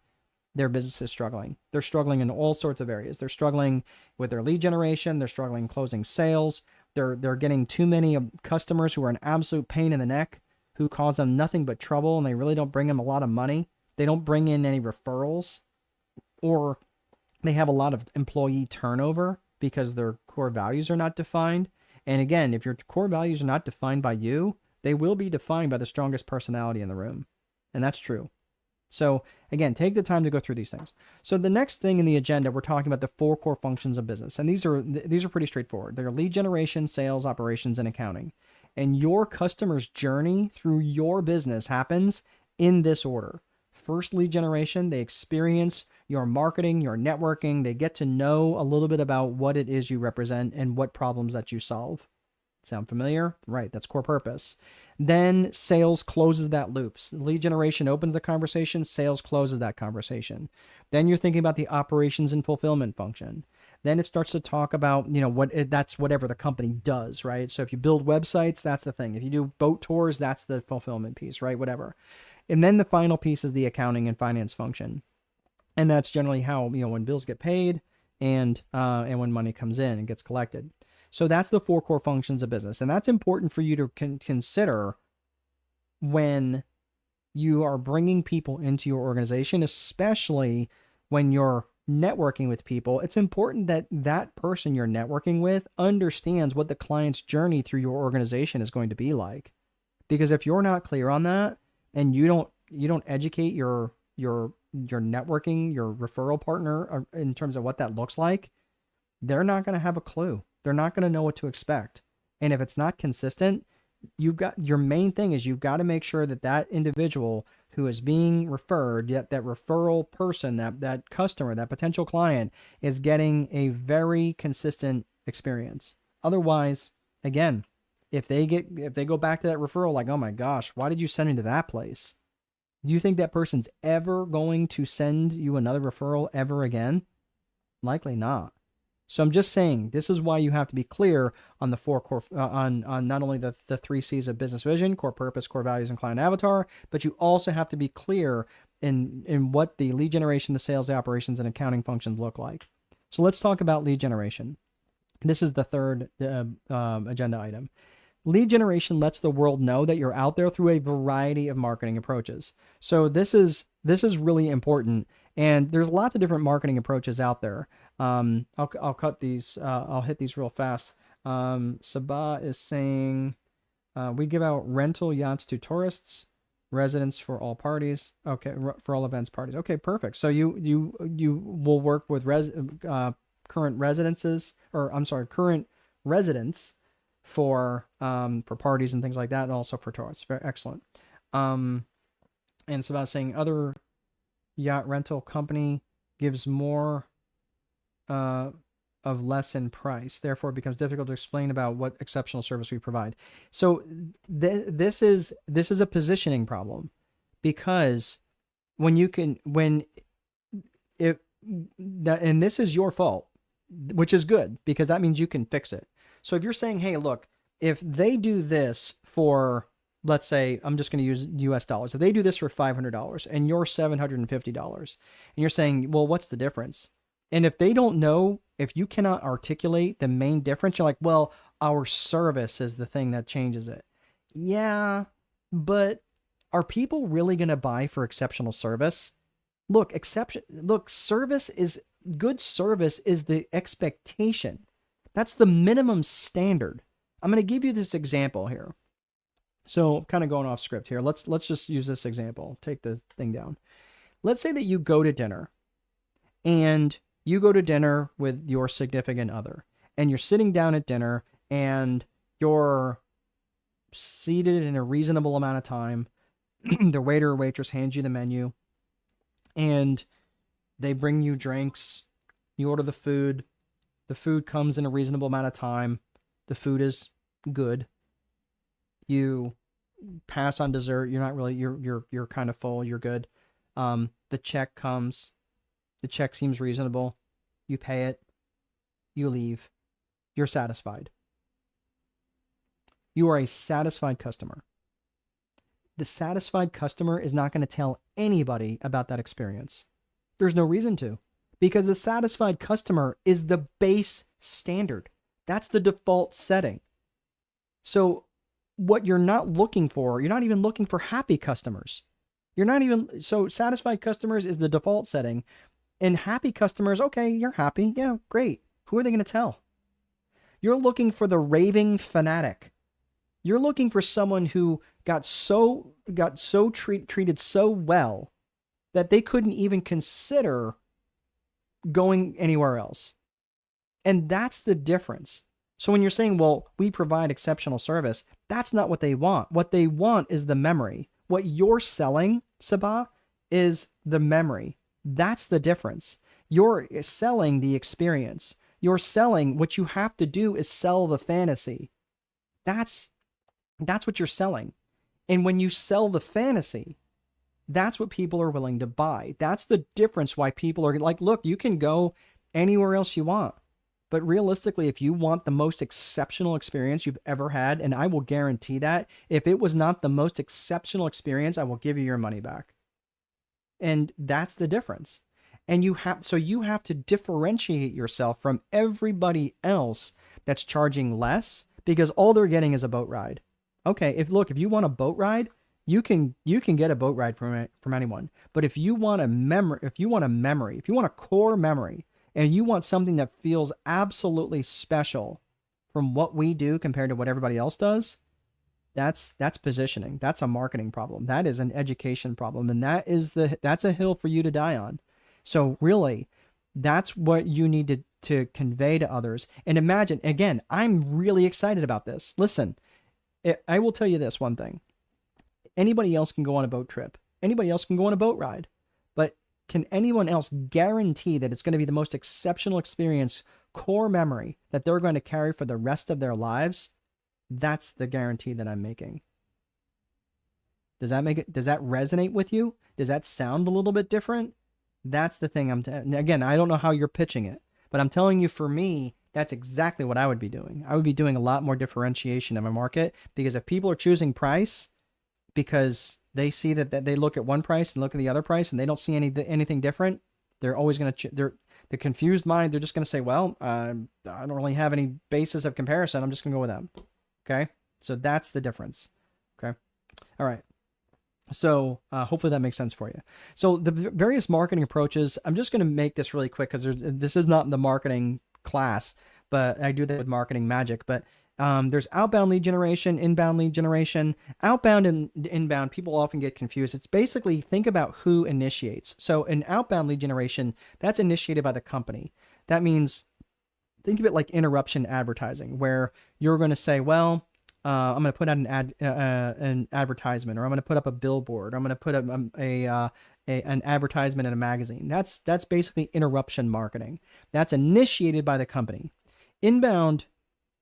their business is struggling. They're struggling in all sorts of areas. They're struggling with their lead generation. They're struggling closing sales. They're getting too many customers who are an absolute pain in the neck, who cause them nothing but trouble, and they really don't bring them a lot of money. They don't bring in any referrals, or they have a lot of employee turnover because their core values are not defined. And again, if your core values are not defined by you, they will be defined by the strongest personality in the room. And that's true. So again, take the time to go through these things. So the next thing in the agenda, we're talking about the 4 core functions of business. And these are pretty straightforward. They're lead generation, sales, operations, and accounting. And your customer's journey through your business happens in this order. First, lead generation, they experience your marketing, your networking, they get to know a little bit about what it is you represent and what problems that you solve. Sound familiar? Right, that's core purpose. Then sales closes that loop. Lead generation opens the conversation, sales closes that conversation. Then you're thinking about the operations and fulfillment function. Then it starts to talk about, that's whatever the company does, right? So if you build websites, that's the thing. If you do boat tours, that's the fulfillment piece, right? Whatever. And then the final piece is the accounting and finance function. And that's generally how, when bills get paid and when money comes in and gets collected. So that's the 4 core functions of business. And that's important for you to consider when you are bringing people into your organization, especially when you're networking with people. It's important that that person you're networking with understands what the client's journey through your organization is going to be like. Because if you're not clear on that and you don't educate your networking, your referral partner in terms of what that looks like, they're not going to have a clue. They're not going to know what to expect. And if it's not consistent, your main thing is you've got to make sure that individual who is being referred, that referral person, that customer, that potential client is getting a very consistent experience. Otherwise, again, if they go back to that referral like, oh my gosh, why did you send me to that place? Do you think that person's ever going to send you another referral ever again? Likely not. So I'm just saying, this is why you have to be clear on the 4 core, on not only the 3 C's of business vision, core purpose, core values, and client avatar, but you also have to be clear in what the lead generation, the sales, the operations, and accounting functions look like. So let's talk about lead generation. This is the third agenda item. Lead generation lets the world know that you're out there through a variety of marketing approaches. So this is really important. And there's lots of different marketing approaches out there. I'll cut these. I'll hit these real fast. Sabah is saying we give out rental yachts to tourists, residents for all parties. Okay, for all events, parties. Okay, perfect. So you will work with current residents for parties and things like that, and also for tourists. Very excellent. And Sabah is saying other yacht rental company gives more of less in price, therefore it becomes difficult to explain about what exceptional service we provide. So this is a positioning problem, because and this is your fault, which is good because that means you can fix it. So if you're saying, hey, look, if they do this for, let's say, I'm just going to use US dollars. If they do this for $500 and you're $750, and you're saying, well, what's the difference? And if they don't know, if you cannot articulate the main difference, you're like, well, our service is the thing that changes it. Yeah, but are people really going to buy for exceptional service? Look, good service is the expectation. That's the minimum standard. I'm going to give you this example here. So kind of going off script here. Let's just use this example. Take the thing down. Let's say that you go to dinner, and you go to dinner with your significant other, and you're sitting down at dinner, and you're seated in a reasonable amount of time. The waiter or waitress hands you the menu, and they bring you drinks. You order the food. The food comes in a reasonable amount of time. The food is good. You pass on dessert. You're not really, you're kind of full. You're good. The check comes. The check seems reasonable. You pay it. You leave. You're satisfied. You are a satisfied customer. The satisfied customer is not going to tell anybody about that experience. There's no reason to, because the satisfied customer is the base standard. That's the default setting. So what you're not looking for, you're not even looking for happy customers. So satisfied customers is the default setting, and happy customers, okay, you're happy. Yeah, great. Who are they going to tell? You're looking for the raving fanatic. You're looking for someone who got treated so well that they couldn't even consider going anywhere else. And that's the difference. So when you're saying, well, we provide exceptional service, that's not what they want. What they want is the memory. What you're selling, Sabah, is the memory. That's the difference. You're selling the experience. You're selling, what you have to do is sell the fantasy. That's what you're selling. And when you sell the fantasy, that's what people are willing to buy. That's the difference why people are like, look, you can go anywhere else you want. But realistically, if you want the most exceptional experience you've ever had, and I will guarantee that, if it was not the most exceptional experience, I will give you your money back. And that's the difference. And you have to differentiate yourself from everybody else that's charging less, because all they're getting is a boat ride. Okay, if you want a boat ride, you can get a boat ride from anyone. But if you want a memory, if you want a core memory, and you want something that feels absolutely special from what we do compared to what everybody else does, that's positioning. That's a marketing problem. That is an education problem, and that's a hill for you to die on. So really, that's what you need to convey to others. And imagine, again, I'm really excited about this. Listen, I will tell you this one thing. Anybody else can go on a boat trip. Anybody else can go on a boat ride. But can anyone else guarantee that it's going to be the most exceptional experience, core memory that they're going to carry for the rest of their lives? That's the guarantee that I'm making. Does that resonate with you? Does that sound a little bit different? That's the thing again, I don't know how you're pitching it, but I'm telling you, for me, that's exactly what I would be doing. I would be doing a lot more differentiation in my market, because if people are choosing price because they see that they look at one price and look at the other price and they don't see anything different, they're always going to, the confused mind, they're just going to say, well, I don't really have any basis of comparison. I'm just going to go with them. Okay. So that's the difference. Okay. All right. So hopefully that makes sense for you. So the various marketing approaches, I'm just going to make this really quick because this is not in the marketing class, but I do that with marketing magic. But there's outbound lead generation, inbound lead generation. Outbound and inbound, people often get confused. It's basically, think about who initiates. So in outbound lead generation, that's initiated by the company. That means, think of it like interruption advertising, where you're going to say, well, I'm going to put out an advertisement, or I'm going to put up a billboard, or I'm going to put up an advertisement in a magazine. That's basically interruption marketing. That's initiated by the company. Inbound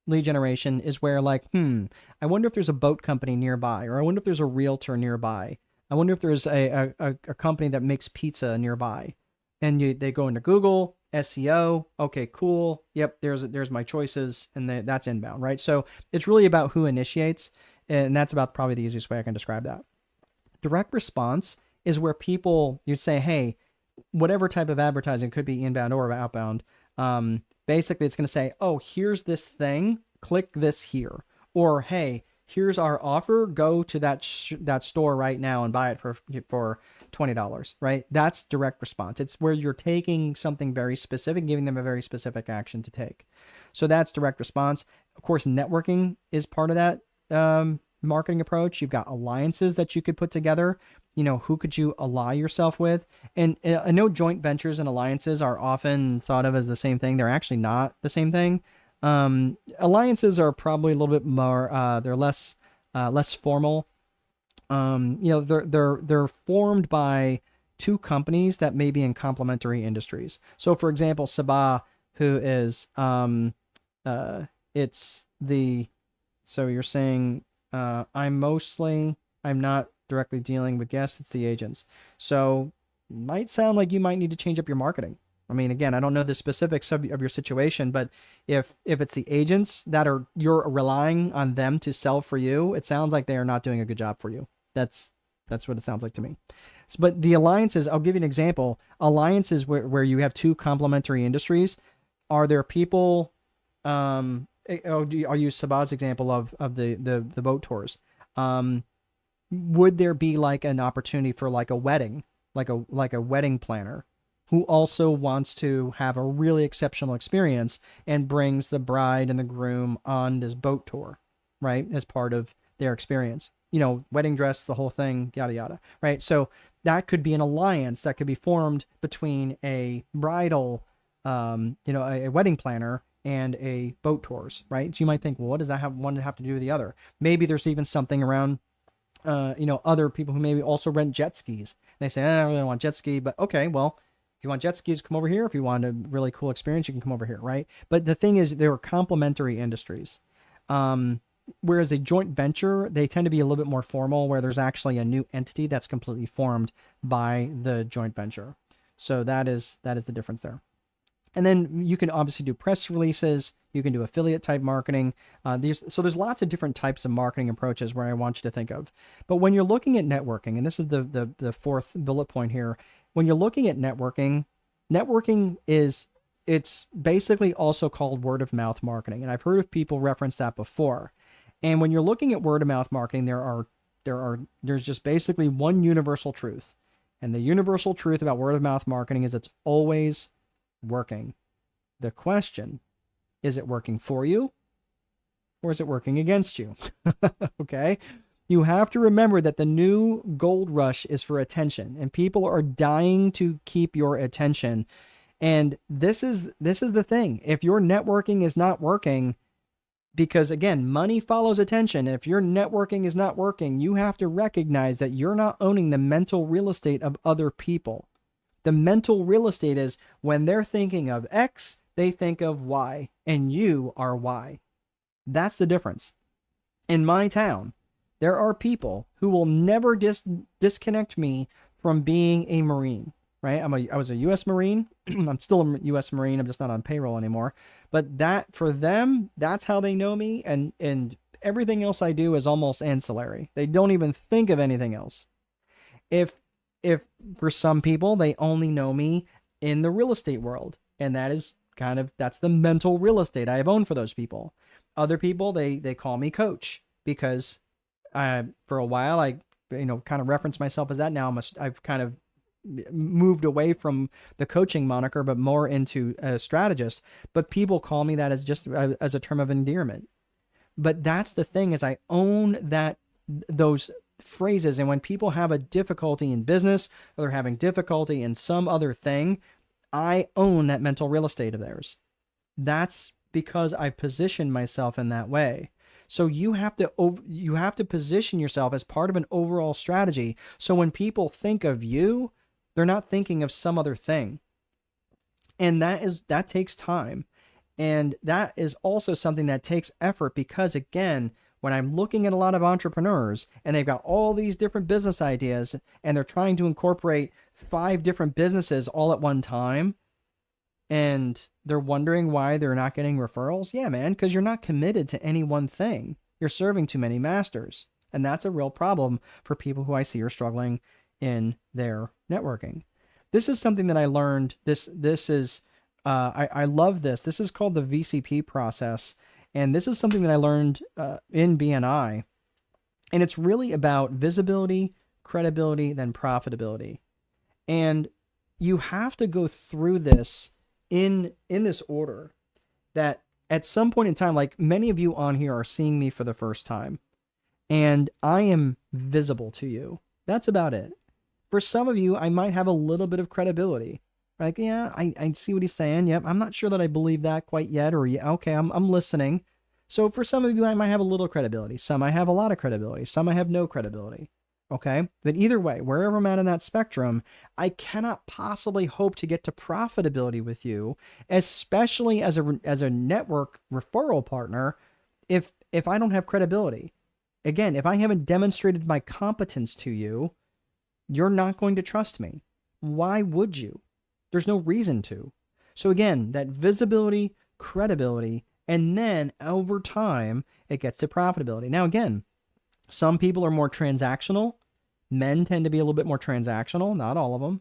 lead generation is where, like, I wonder if there's a boat company nearby, or I wonder if there's a realtor nearby. I wonder if there's a company that makes pizza nearby. And they go into Google, SEO. Okay, cool. Yep, there's my choices, and that's inbound, right? So it's really about who initiates, and that's about probably the easiest way I can describe that. Direct response is where you'd say, hey, whatever type of advertising, could be inbound or outbound. Basically, it's going to say, oh, here's this thing, click this here, or hey, here's our offer, go to that store right now and buy it for $20, right? That's direct response. It's where you're taking something very specific, giving them a very specific action to take. So that's direct response. Of course, networking is part of that marketing approach. You've got alliances that you could put together. Who could you ally yourself with? And I know joint ventures and alliances are often thought of as the same thing. They're actually not the same thing. Alliances are probably a little bit more, they're less formal. They're formed by two companies that may be in complementary industries. So for example, Sabah, who is, so you're saying, I'm not directly dealing with guests, it's the agents. So might sound like you might need to change up your marketing. I mean, again, I don't know the specifics of your situation, but if it's the agents you're relying on them to sell for you, it sounds like they are not doing a good job for you. That's what it sounds like to me. But the alliances, I'll give you an example. Alliances where you have two complementary industries. Are there people, I'll use Sabah's example of the boat tours. Would there be like an opportunity for like a wedding, like a wedding planner who also wants to have a really exceptional experience and brings the bride and the groom on this boat tour, right? As part of their experience, wedding dress, the whole thing, yada, yada, right? So that could be an alliance that could be formed between a bridal, a wedding planner and a boat tours, right? So you might think, well, what does that have one to have to do with the other? Maybe there's even something around, other people who maybe also rent jet skis. They say, I don't really want jet ski, but okay, well, if you want jet skis, come over here. If you want a really cool experience, you can come over here, right? But the thing is, they were complementary industries. Whereas a joint venture, they tend to be a little bit more formal, where there's actually a new entity that's completely formed by the joint venture. So that is the difference there. And then you can obviously do press releases. You can do affiliate type marketing. So there's lots of different types of marketing approaches where I want you to think of. But when you're looking at networking, and this is the fourth bullet point here, when you're looking at networking it's basically also called word of mouth marketing. And I've heard of people reference that before. And when you're looking at word of mouth marketing, there's just basically one universal truth. And the universal truth about word of mouth marketing is it's always working. The question, is it working for you or is it working against you? Okay. You have to remember that the new gold rush is for attention, and people are dying to keep your attention. And this is the thing. If your networking is not working, because again, money follows attention. If your networking is not working, you have to recognize that you're not owning the mental real estate of other people. The mental real estate is when they're thinking of X, they think of Y, and you are Y. That's the difference. In my town, there are people who will never disconnect me from being a Marine, right? I was a U.S. Marine. I'm still a U.S. Marine. I'm just not on payroll anymore. But that, for them, that's how they know me. And everything else I do is almost ancillary. They don't even think of anything else. If for some people, they only know me in the real estate world. And that is that's the mental real estate I have owned for those people. Other people, they call me coach because for a while, I kind of reference myself as that. Now I've kind of moved away from the coaching moniker, but more into a strategist. But people call me that as just as a term of endearment. But that's the thing, is I own those phrases. And when people have a difficulty in business, or they're having difficulty in some other thing, I own that mental real estate of theirs. That's because I position myself in that way. So you have to position yourself as part of an overall strategy. So when people think of you, they're not thinking of some other thing. And that takes time. And that is also something that takes effort, because again, when I'm looking at a lot of entrepreneurs and they've got all these different business ideas and they're trying to incorporate 5 different businesses all at one time, and they're wondering why they're not getting referrals. Yeah, man, because you're not committed to any one thing. You're serving too many masters. And that's a real problem for people who I see are struggling in their networking. This is something that I learned. This is, I love this. This is called the VCP process. And this is something that I learned in BNI. And it's really about visibility, credibility, then profitability. And you have to go through this in this order, that at some point in time, like many of you on here are seeing me for the first time, and I am visible to you. That's about it. For some of you, I might have a little bit of credibility. Like, yeah, I see what he's saying. Yep, I'm not sure that I believe that quite yet, or yeah, okay, I'm listening. So for some of you, I might have a little credibility. Some I have a lot of credibility. Some I have no credibility. Okay, but either way, wherever I'm at in that spectrum, I cannot possibly hope to get to profitability with you, especially as a network referral partner, if I don't have credibility. Again, if I haven't demonstrated my competence to you, you're not going to trust me. Why would you? There's no reason to. So again, that visibility, credibility, and then over time, it gets to profitability. Now again, some people are more transactional. Men tend to be a little bit more transactional, not all of them,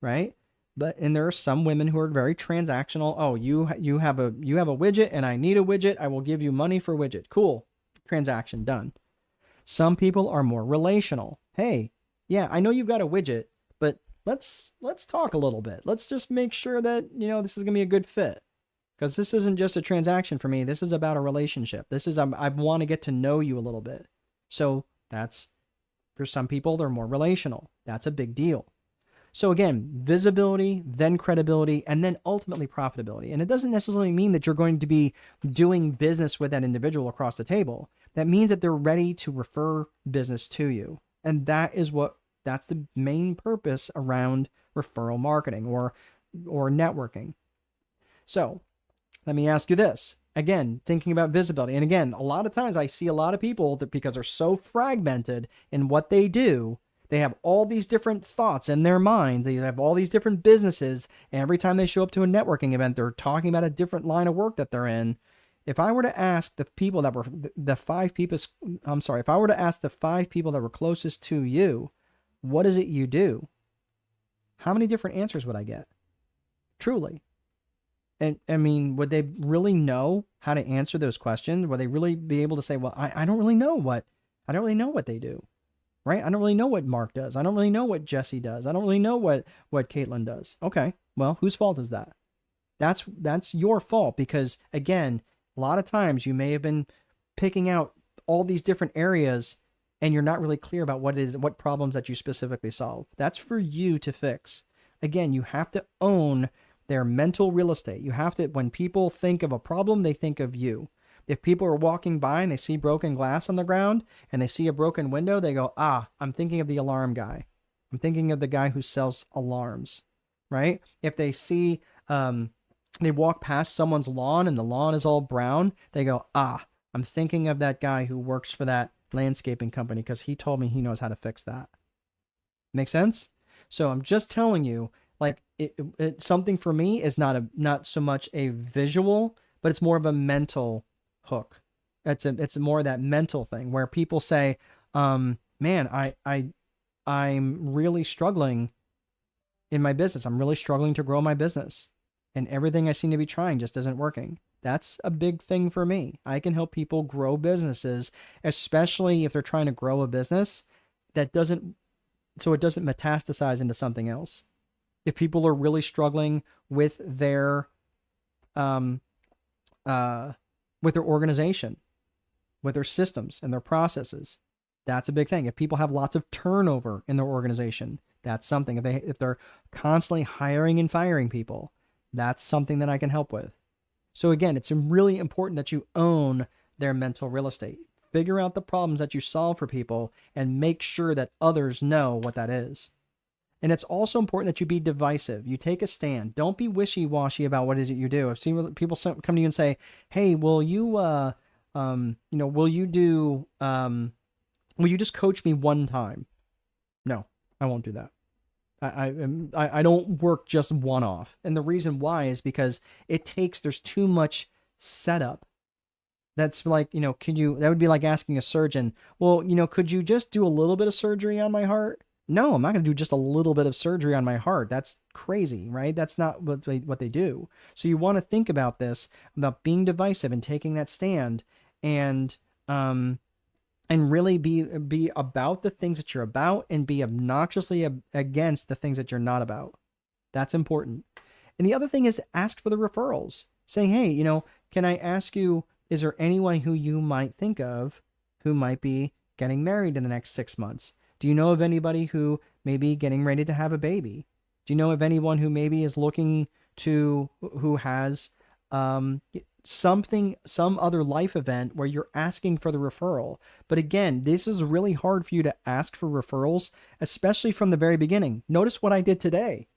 right? And there are some women who are very transactional. Oh, you have a widget and I need a widget. I will give you money for widget. Cool. Transaction done. Some people are more relational. Hey, yeah, I know you've got a widget, but let's talk a little bit. Let's just make sure that, this is going to be a good fit. Because this isn't just a transaction for me. This is about a relationship. This is, I want to get to know you a little bit. So that's For some people, they're more relational. That's a big deal. So again, visibility, then credibility, and then ultimately profitability. And it doesn't necessarily mean that you're going to be doing business with that individual across the table. That means that they're ready to refer business to you. And that's the main purpose around referral marketing or networking. So let me ask you this. Again, thinking about visibility. And again, a lot of times I see a lot of people that because they're so fragmented in what they do, they have all these different thoughts in their mind. They have all these different businesses. And every time they show up to a networking event, they're talking about a different line of work that they're in. If I were to ask the people that were if I were to ask the 5 people that were closest to you, what is it you do? How many different answers would I get? Truly. And I mean, would they really know how to answer those questions? Would they really be able to say, well, I don't really know what they do, right? I don't really know what Mark does. I don't really know what Jesse does. I don't really know what Caitlin does. Okay. Well, whose fault is that? That's your fault because again, a lot of times you may have been picking out all these different areas and you're not really clear about what problems that you specifically solve. That's for you to fix. Again, you have to own their mental real estate. You have to, when people think of a problem, they think of you. If people are walking by and they see broken glass on the ground and they see a broken window, they go, I'm thinking of the alarm guy. I'm thinking of the guy who sells alarms, right? If they see, they walk past someone's lawn and the lawn is all brown, they go, I'm thinking of that guy who works for that landscaping company because he told me he knows how to fix that. Make sense? So I'm just telling you, like it something for me is not so much a visual, but it's more of a mental hook. It's more of that mental thing where people say, man, I'm really struggling in my business. I'm really struggling to grow my business and everything I seem to be trying just isn't working. That's a big thing for me. I can help people grow businesses, especially if they're trying to grow a business that doesn't metastasize into something else. If people are really struggling with their organization, with their systems and their processes, that's a big thing. If people have lots of turnover in their organization, that's something. If they're constantly hiring and firing people, that's something that I can help with. So again, it's really important that you own their mental real estate. Figure out the problems that you solve for people and make sure that others know what that is. And it's also important that you be divisive. You take a stand. Don't be wishy-washy about what is it you do. I've seen people come to you and say, "Hey, will you just coach me one time?" No, I won't do that. I don't work just one off. And the reason why is because there's too much setup. That's like, that would be like asking a surgeon, well, could you just do a little bit of surgery on my heart? No, I'm not going to do just a little bit of surgery on my heart. That's crazy, right? That's not what they do. So you want to think about this, about being divisive and taking that stand and really be about the things that you're about and be obnoxiously against the things that you're not about. That's important. And the other thing is ask for the referrals. Say, hey, can I ask you, is there anyone who you might think of who might be getting married in the next 6 months? Do you know of anybody who may be getting ready to have a baby? Do you know of anyone who maybe is who has some other life event where you're asking for the referral? But again, this is really hard for you to ask for referrals, especially from the very beginning. Notice what I did today.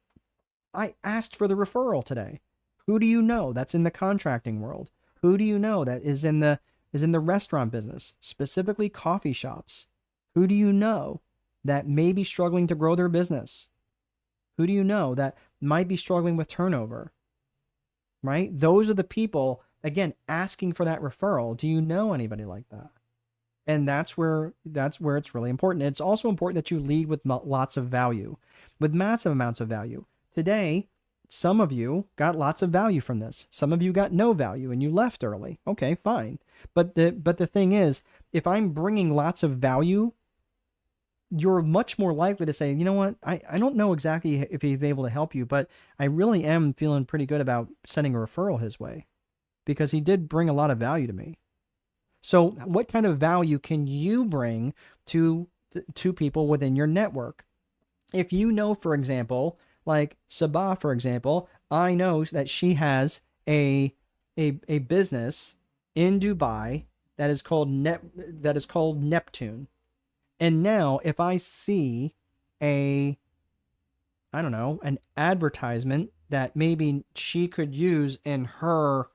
I asked for the referral today. Who do you know that's in the contracting world? Who do you know that is in the restaurant business, specifically coffee shops? Who do you know that may be struggling to grow their business? Who do you know that might be struggling with turnover? Right? Those are the people, again, asking for that referral. Do you know anybody like that? And that's where it's really important. It's also important that you lead with lots of value, with massive amounts of value. Today, some of you got lots of value from this. Some of you got no value and you left early. Okay, fine. But the thing is, if I'm bringing lots of value, you're much more likely to say, you know what, I don't know exactly if he'd be able to help you, but I really am feeling pretty good about sending a referral his way because he did bring a lot of value to me. So what kind of value can you bring to to people within your network. If you know, for example, like Sabah, for example, I know that she has a business in Dubai that is called Neptune. And now if I see a I don't know, an advertisement that maybe she could use in her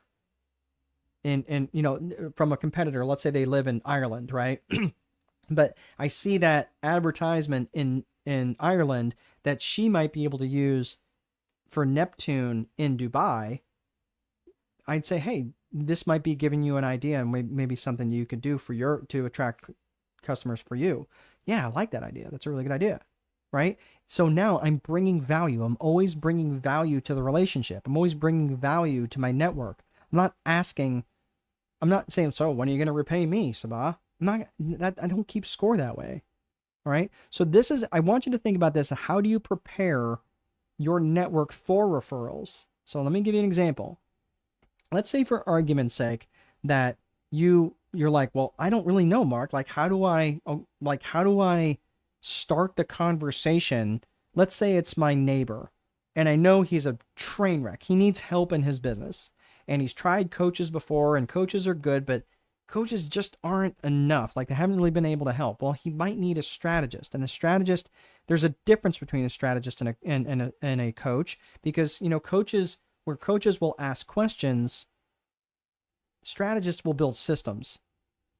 in from a competitor, let's say they live in Ireland, right? But I see that advertisement in Ireland that she might be able to use for Neptune in Dubai. I'd say, hey, this might be giving you an idea and maybe something you could do for your to attract customers for you. Yeah, I like that idea. That's a really good idea, right? So now I'm bringing value. I'm always bringing value to the relationship. I'm always bringing value to my network. I'm not asking. I'm not saying, so when are you going to repay me, Sabah? I'm not that. I don't keep score that way. All right. So this is. I want you to think about this. How do you prepare your network for referrals? So let me give you an example. Let's say, for argument's sake, that you're like, well, I don't really know, Mark. How do I start the conversation? Let's say it's my neighbor, and I know he's a train wreck. He needs help in his business, and he's tried coaches before, and coaches are good, but coaches just aren't enough. They haven't really been able to help. Well, he might need a strategist, and a strategist. There's a difference between a strategist and a coach, because coaches. Where coaches will ask questions, strategists will build systems.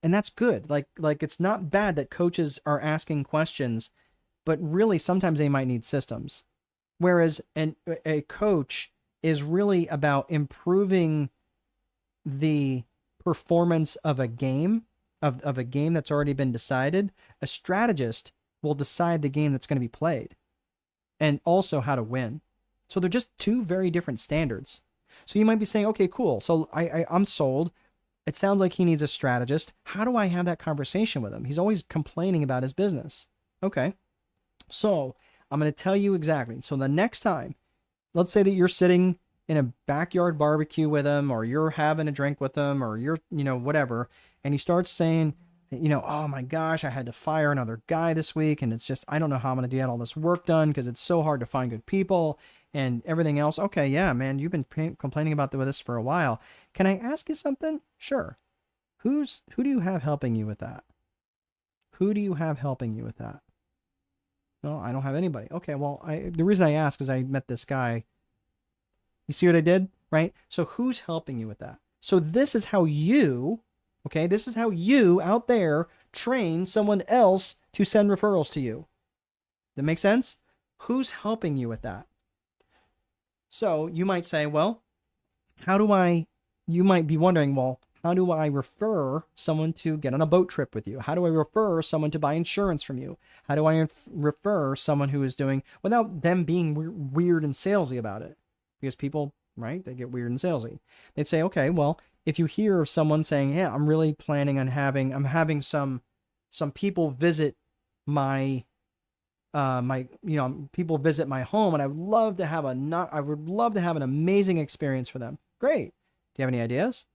And that's good. It's not bad that coaches are asking questions, but really sometimes they might need systems. Whereas a coach is really about improving the performance of a game, of a game that's already been decided. A strategist will decide the game that's going to be played and also how to win. So they're just two very different standards. So you might be saying, okay, cool. So I'm sold. It sounds like he needs a strategist. How do I have that conversation with him? He's always complaining about his business. Okay. So I'm going to tell you exactly. So the next time, let's say that you're sitting in a backyard barbecue with him, or you're having a drink with him, or you're, whatever. And he starts saying, oh my gosh, I had to fire another guy this week. And it's just, I don't know how I'm going to get all this work done because it's so hard to find good people. And everything else. Okay, yeah, man, you've been complaining about this for a while. Can I ask you something? Sure. Who do you have helping you with that? Who do you have helping you with that? No, I don't have anybody. Okay, well, the reason I ask is I met this guy. You see what I did, right? So who's helping you with that? So this is how you out there train someone else to send referrals to you. That make sense? Who's helping you with that? So you might say, well, you might be wondering, well, how do I refer someone to get on a boat trip with you? How do I refer someone to buy insurance from you? How do I refer someone who is doing, without them being weird and salesy about it? Because people, right, they get weird and salesy. They'd say, okay, well, if you hear of someone saying, yeah, I'm really planning on I'm having some people visit people visit my home, and I would love to have an amazing experience for them. Great. Do you have any ideas?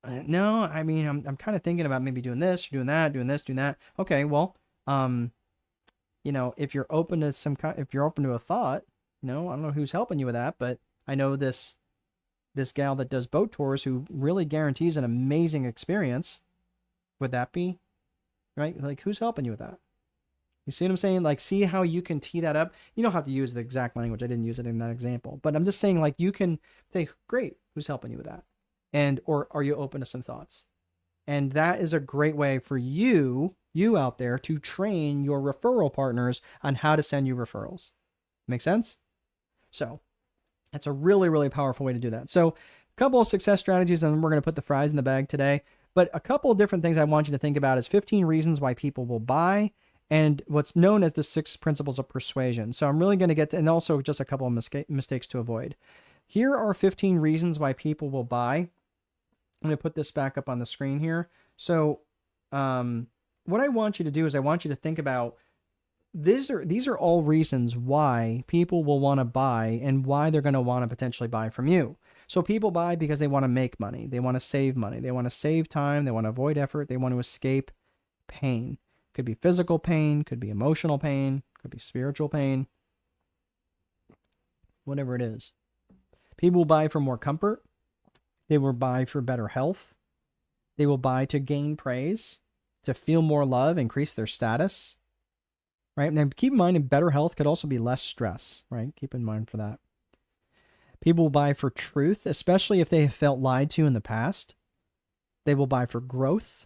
No, I mean, I'm kind of thinking about maybe doing this, doing that, doing this, doing that. Okay, well, if you're open to if you're open to a thought, I don't know who's helping you with that, but I know this gal that does boat tours who really guarantees an amazing experience. Would that be right? Who's helping you with that? You see what I'm saying? See how you can tee that up? You don't have to use the exact language. I didn't use it in that example. But I'm just saying, you can say, great, who's helping you with that? Or are you open to some thoughts? And that is a great way for you out there to train your referral partners on how to send you referrals. Make sense? So that's a really, really powerful way to do that. So a couple of success strategies, and we're going to put the fries in the bag today. But a couple of different things I want you to think about is 15 reasons why people will buy, and what's known as the 6 principles of persuasion. So I'm really going to get to, and also just a couple of mistakes to avoid. Here are 15 reasons why people will buy. I'm going to put this back up on the screen here. So what I want you to do is I want you to think about, these are all reasons why people will want to buy and why they're going to want to potentially buy from you. So people buy because they want to make money. They want to save money. They want to save time. They want to avoid effort. They want to escape pain. Could be physical pain, could be emotional pain, could be spiritual pain, whatever it is. People will buy for more comfort. They will buy for better health. They will buy to gain praise, to feel more love, increase their status, right? And keep in mind, in better health could also be less stress, right? Keep in mind for that. People will buy for truth, especially if they have felt lied to in the past. They will buy for growth.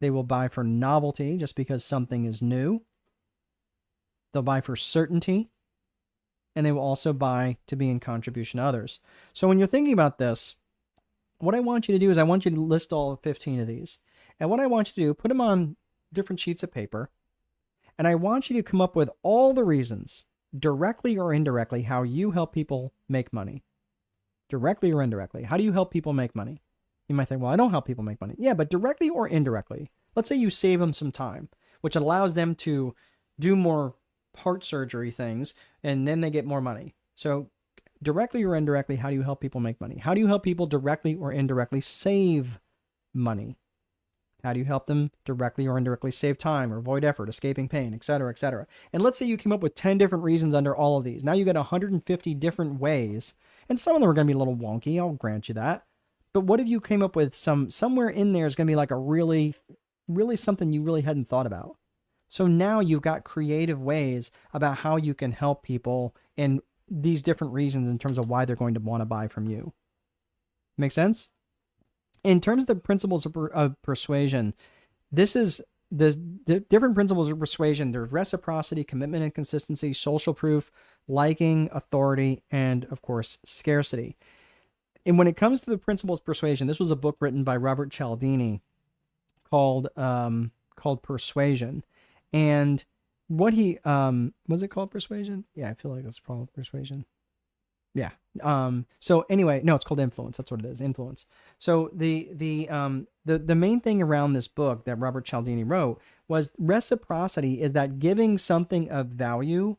They will buy for novelty just because something is new. They'll buy for certainty. And they will also buy to be in contribution to others. So when you're thinking about this, what I want you to do is I want you to list all 15 of these. And what I want you to do, put them on different sheets of paper. And I want you to come up with all the reasons, directly or indirectly, how you help people make money. Directly or indirectly. How do you help people make money? You might think, well, I don't help people make money. Yeah, but directly or indirectly. Let's say you save them some time, which allows them to do more heart surgery things, and then they get more money. So directly or indirectly, how do you help people make money? How do you help people directly or indirectly save money? How do you help them directly or indirectly save time or avoid effort, escaping pain, etc., etc.? And let's say you came up with 10 different reasons under all of these. Now you got 150 different ways, and some of them are going to be a little wonky, I'll grant you that. But what if you came up with somewhere in there is going to be like a really something you really hadn't thought about? So now you've got creative ways about how you can help people in these different reasons in terms of why they're going to want to buy from you. Make sense? In terms of the principles of persuasion, this is the different principles of persuasion. There's reciprocity, commitment and consistency, social proof, liking, authority, and of course, scarcity. And when it comes to the principles of persuasion, this was a book written by Robert Cialdini called Persuasion. And what he, was it called Persuasion? Yeah, I feel like it's called Persuasion. Yeah. So anyway, no, it's called Influence. That's what it is. Influence. So the main thing around this book that Robert Cialdini wrote was reciprocity is that giving something of value,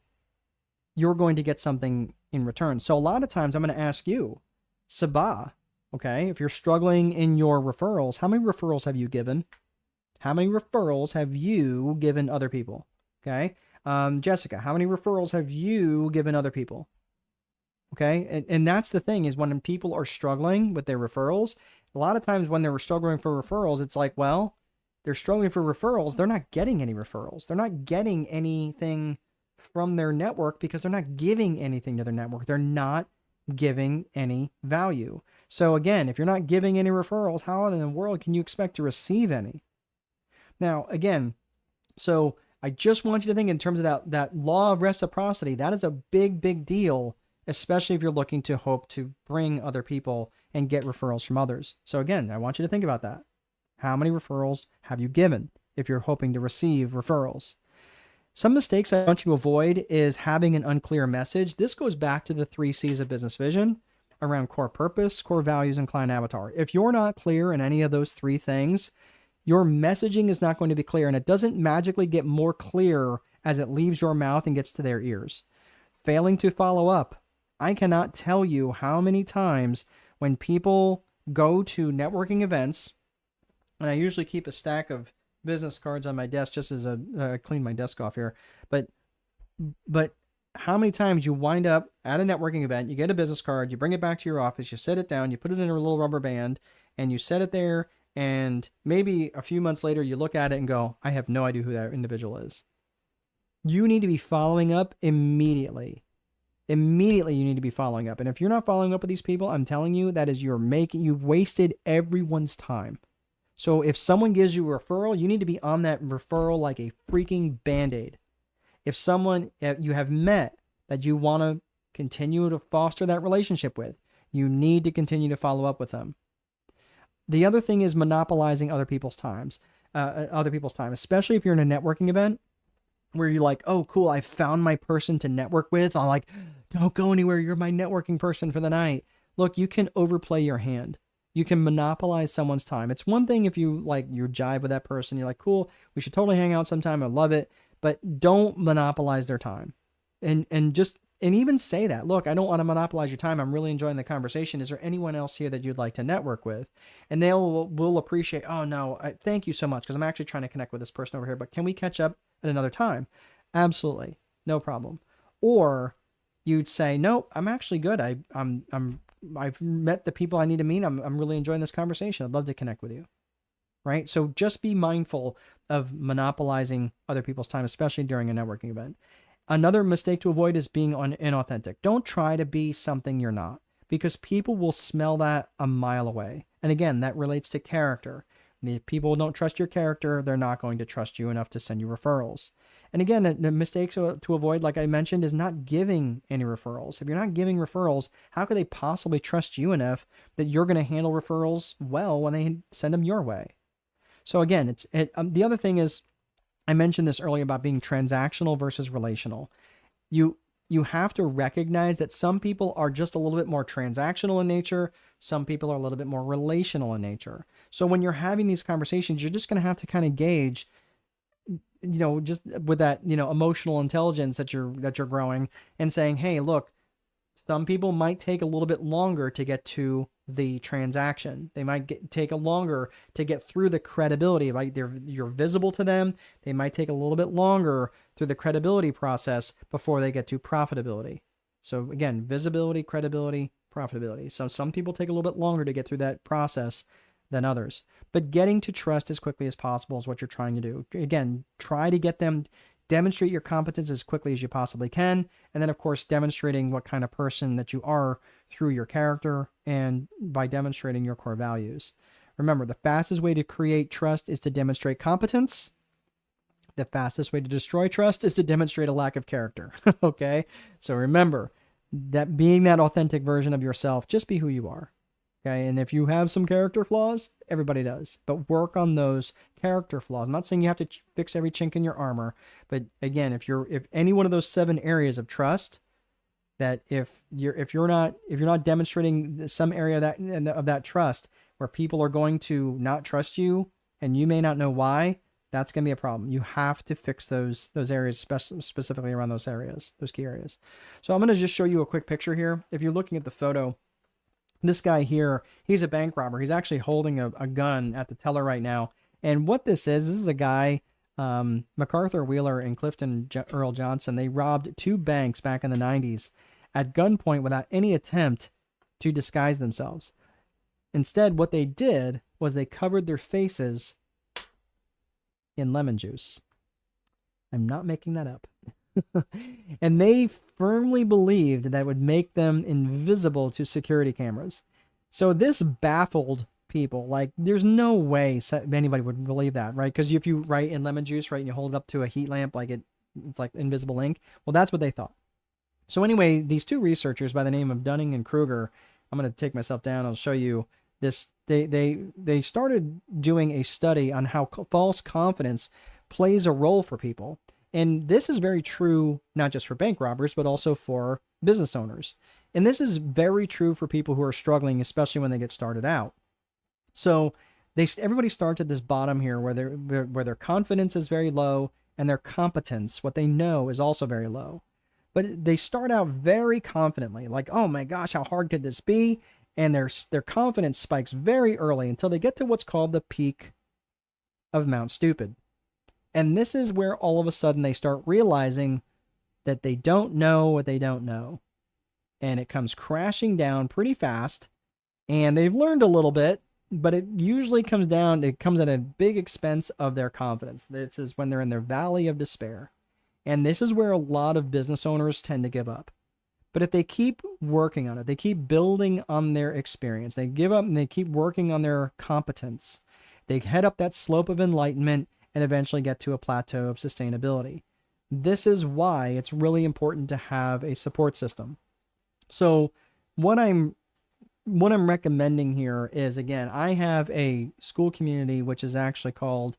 you're going to get something in return. So a lot of times I'm going to ask you, Sabah, okay, if you're struggling in your referrals, how many referrals have you given? How many referrals have you given other people? Okay. Jessica, how many referrals have you given other people? Okay. And that's the thing is when people are struggling with their referrals, a lot of times when they're struggling for referrals, it's like, well, they're struggling for referrals. They're not getting any referrals. They're not getting anything from their network because they're not giving anything to their network. They're not giving any value. So again, if you're not giving any referrals, how in the world can you expect to receive any? Now, again, so I just want you to think in terms of that law of reciprocity. That is a big, big deal, especially if you're looking to hope to bring other people and get referrals from others. So again, I want you to think about that. How many referrals have you given if you're hoping to receive referrals? Some mistakes I want you to avoid is having an unclear message. This goes back to the 3 C's of business vision around core purpose, core values, and client avatar. If you're not clear in any of those 3 things, your messaging is not going to be clear, and it doesn't magically get more clear as it leaves your mouth and gets to their ears. Failing to follow up. I cannot tell you how many times when people go to networking events, and I usually keep a stack of business cards on my desk just as I clean my desk off here, but how many times you wind up at a networking event, you get a business card, you bring it back to your office, you set it down, you put it in a little rubber band, and you set it there, and maybe a few months later you look at it and go, I have no idea who that individual is. You need to be following up immediately. Immediately you need to be following up. And if you're not following up with these people, I'm telling you, that is you've wasted everyone's time. So if someone gives you a referral, you need to be on that referral like a freaking Band-Aid. If someone you have met that you want to continue to foster that relationship with, you need to continue to follow up with them. The other thing is monopolizing other people's time, especially if you're in a networking event where you're like, oh, cool, I found my person to network with. I'm like, don't go anywhere. You're my networking person for the night. Look, you can overplay your hand. You can monopolize someone's time. It's one thing if you jive with that person. You're like, cool, we should totally hang out sometime. I love it. But don't monopolize their time. And just And even say that, look, I don't want to monopolize your time. I'm really enjoying the conversation. Is there anyone else here that you'd like to network with? And they will appreciate, oh no, thank you so much, because I'm actually trying to connect with this person over here, but can we catch up at another time? Absolutely. No problem. Or you'd say, no, I'm actually good. I've met the people I need to meet. I'm really enjoying this conversation. I'd love to connect with you. Right? So just be mindful of monopolizing other people's time, especially during a networking event. Another mistake to avoid is being inauthentic. Don't try to be something you're not, because people will smell that a mile away. And again, that relates to character. If people don't trust your character, they're not going to trust you enough to send you referrals. And again, the mistakes to avoid, like I mentioned, is not giving any referrals. If you're not giving referrals, how could they possibly trust you enough that you're going to handle referrals well when they send them your way? So again, the other thing is, I mentioned this earlier about being transactional versus relational. You have to recognize that some people are just a little bit more transactional in nature. Some people are a little bit more relational in nature. So when you're having these conversations, you're just going to have to kind of gauge, just with that, emotional intelligence that you're growing, and saying, hey, look, some people might take a little bit longer to get to the transaction. They might take a longer to get through the credibility. Like you're visible to them. They might take a little bit longer through the credibility process before they get to profitability. So again, visibility, credibility, profitability. So some people take a little bit longer to get through that process than others. But getting to trust as quickly as possible is what you're trying to do. Again, try to get them, demonstrate your competence as quickly as you possibly can. And then, of course, demonstrating what kind of person that you are through your character and by demonstrating your core values. Remember, the fastest way to create trust is to demonstrate competence. The fastest way to destroy trust is to demonstrate a lack of character. Okay? So remember that being that authentic version of yourself, just be who you are. Okay, and if you have some character flaws, everybody does, but work on those character flaws. I'm not saying you have to fix every chink in your armor, but again, if any one of those 7 areas of trust, that if you're not demonstrating some area of that trust where people are going to not trust you and you may not know why, that's going to be a problem. You have to fix those areas, specifically around those areas, those key areas. So I'm going to just show you a quick picture here. If you're looking at the photo, this guy here, he's a bank robber. He's actually holding a gun at the teller right now. And what this is a guy, MacArthur Wheeler and Clifton Earl Johnson. They robbed 2 banks back in the 90s at gunpoint without any attempt to disguise themselves. Instead, what they did was they covered their faces in lemon juice. I'm not making that up. And they firmly believed that would make them invisible to security cameras. So this baffled people. Like, there's no way anybody would believe that, right? Because if you write in lemon juice, right, and you hold it up to a heat lamp, like it's like invisible ink. Well, that's what they thought. So anyway, these 2 researchers by the name of Dunning and Kruger, I'm going to take myself down. I'll show you this. They started doing a study on how false confidence plays a role for people. And this is very true, not just for bank robbers, but also for business owners. And this is very true for people who are struggling, especially when they get started out. So everybody starts at this bottom here where their confidence is very low and their competence, what they know, is also very low. But they start out very confidently, like, oh my gosh, how hard could this be? And their confidence spikes very early until they get to what's called the peak of Mount Stupid. And this is where all of a sudden they start realizing that they don't know what they don't know. And it comes crashing down pretty fast. And they've learned a little bit, but it usually comes at a big expense of their confidence. This is when they're in their valley of despair. And this is where a lot of business owners tend to give up. But if they keep working on it, they keep building on their experience, they give up and they keep working on their competence, they head up that slope of enlightenment and eventually get to a plateau of sustainability. This is why it's really important to have a support system. So what I'm recommending here is, again, I have a school community, which is actually called,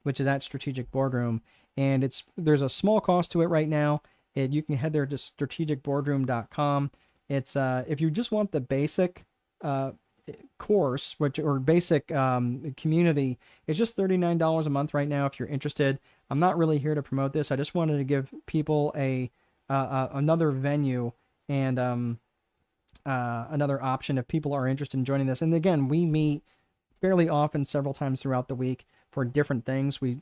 which is at Strategic Boardroom. And there's a small cost to it right now. You can head there to strategicboardroom.com. It's if you just want the basic course, or basic community, it's just $39 a month right now if you're interested. I'm not really here to promote this. I just wanted to give people a another venue and another option if people are interested in joining this. And again, we meet fairly often, several times throughout the week for different things. We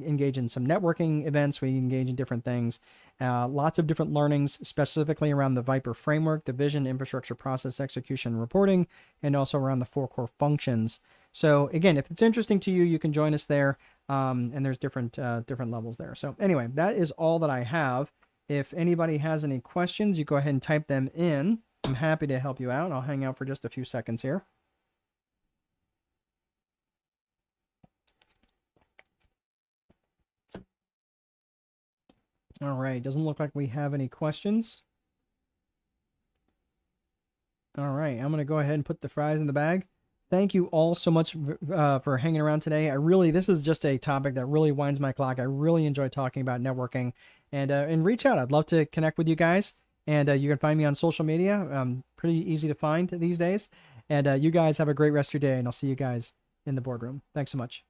engage in some networking events. We engage in different things. Lots of different learnings, specifically around the Viper framework, the vision, infrastructure, process, execution, reporting, and also around the 4 core functions. So again, if it's interesting to you, you can join us there. And there's different levels there. So anyway, that is all that I have. If anybody has any questions, you go ahead and type them in. I'm happy to help you out. I'll hang out for just a few seconds here. All right, doesn't look like we have any questions. All right, I'm going to go ahead and put the fries in the bag. Thank you all so much for hanging around today. This is just a topic that really winds my clock. I really enjoy talking about networking, and reach out. I'd love to connect with you guys. And you can find me on social media. Pretty easy to find these days. And you guys have a great rest of your day, and I'll see you guys in the boardroom. Thanks so much.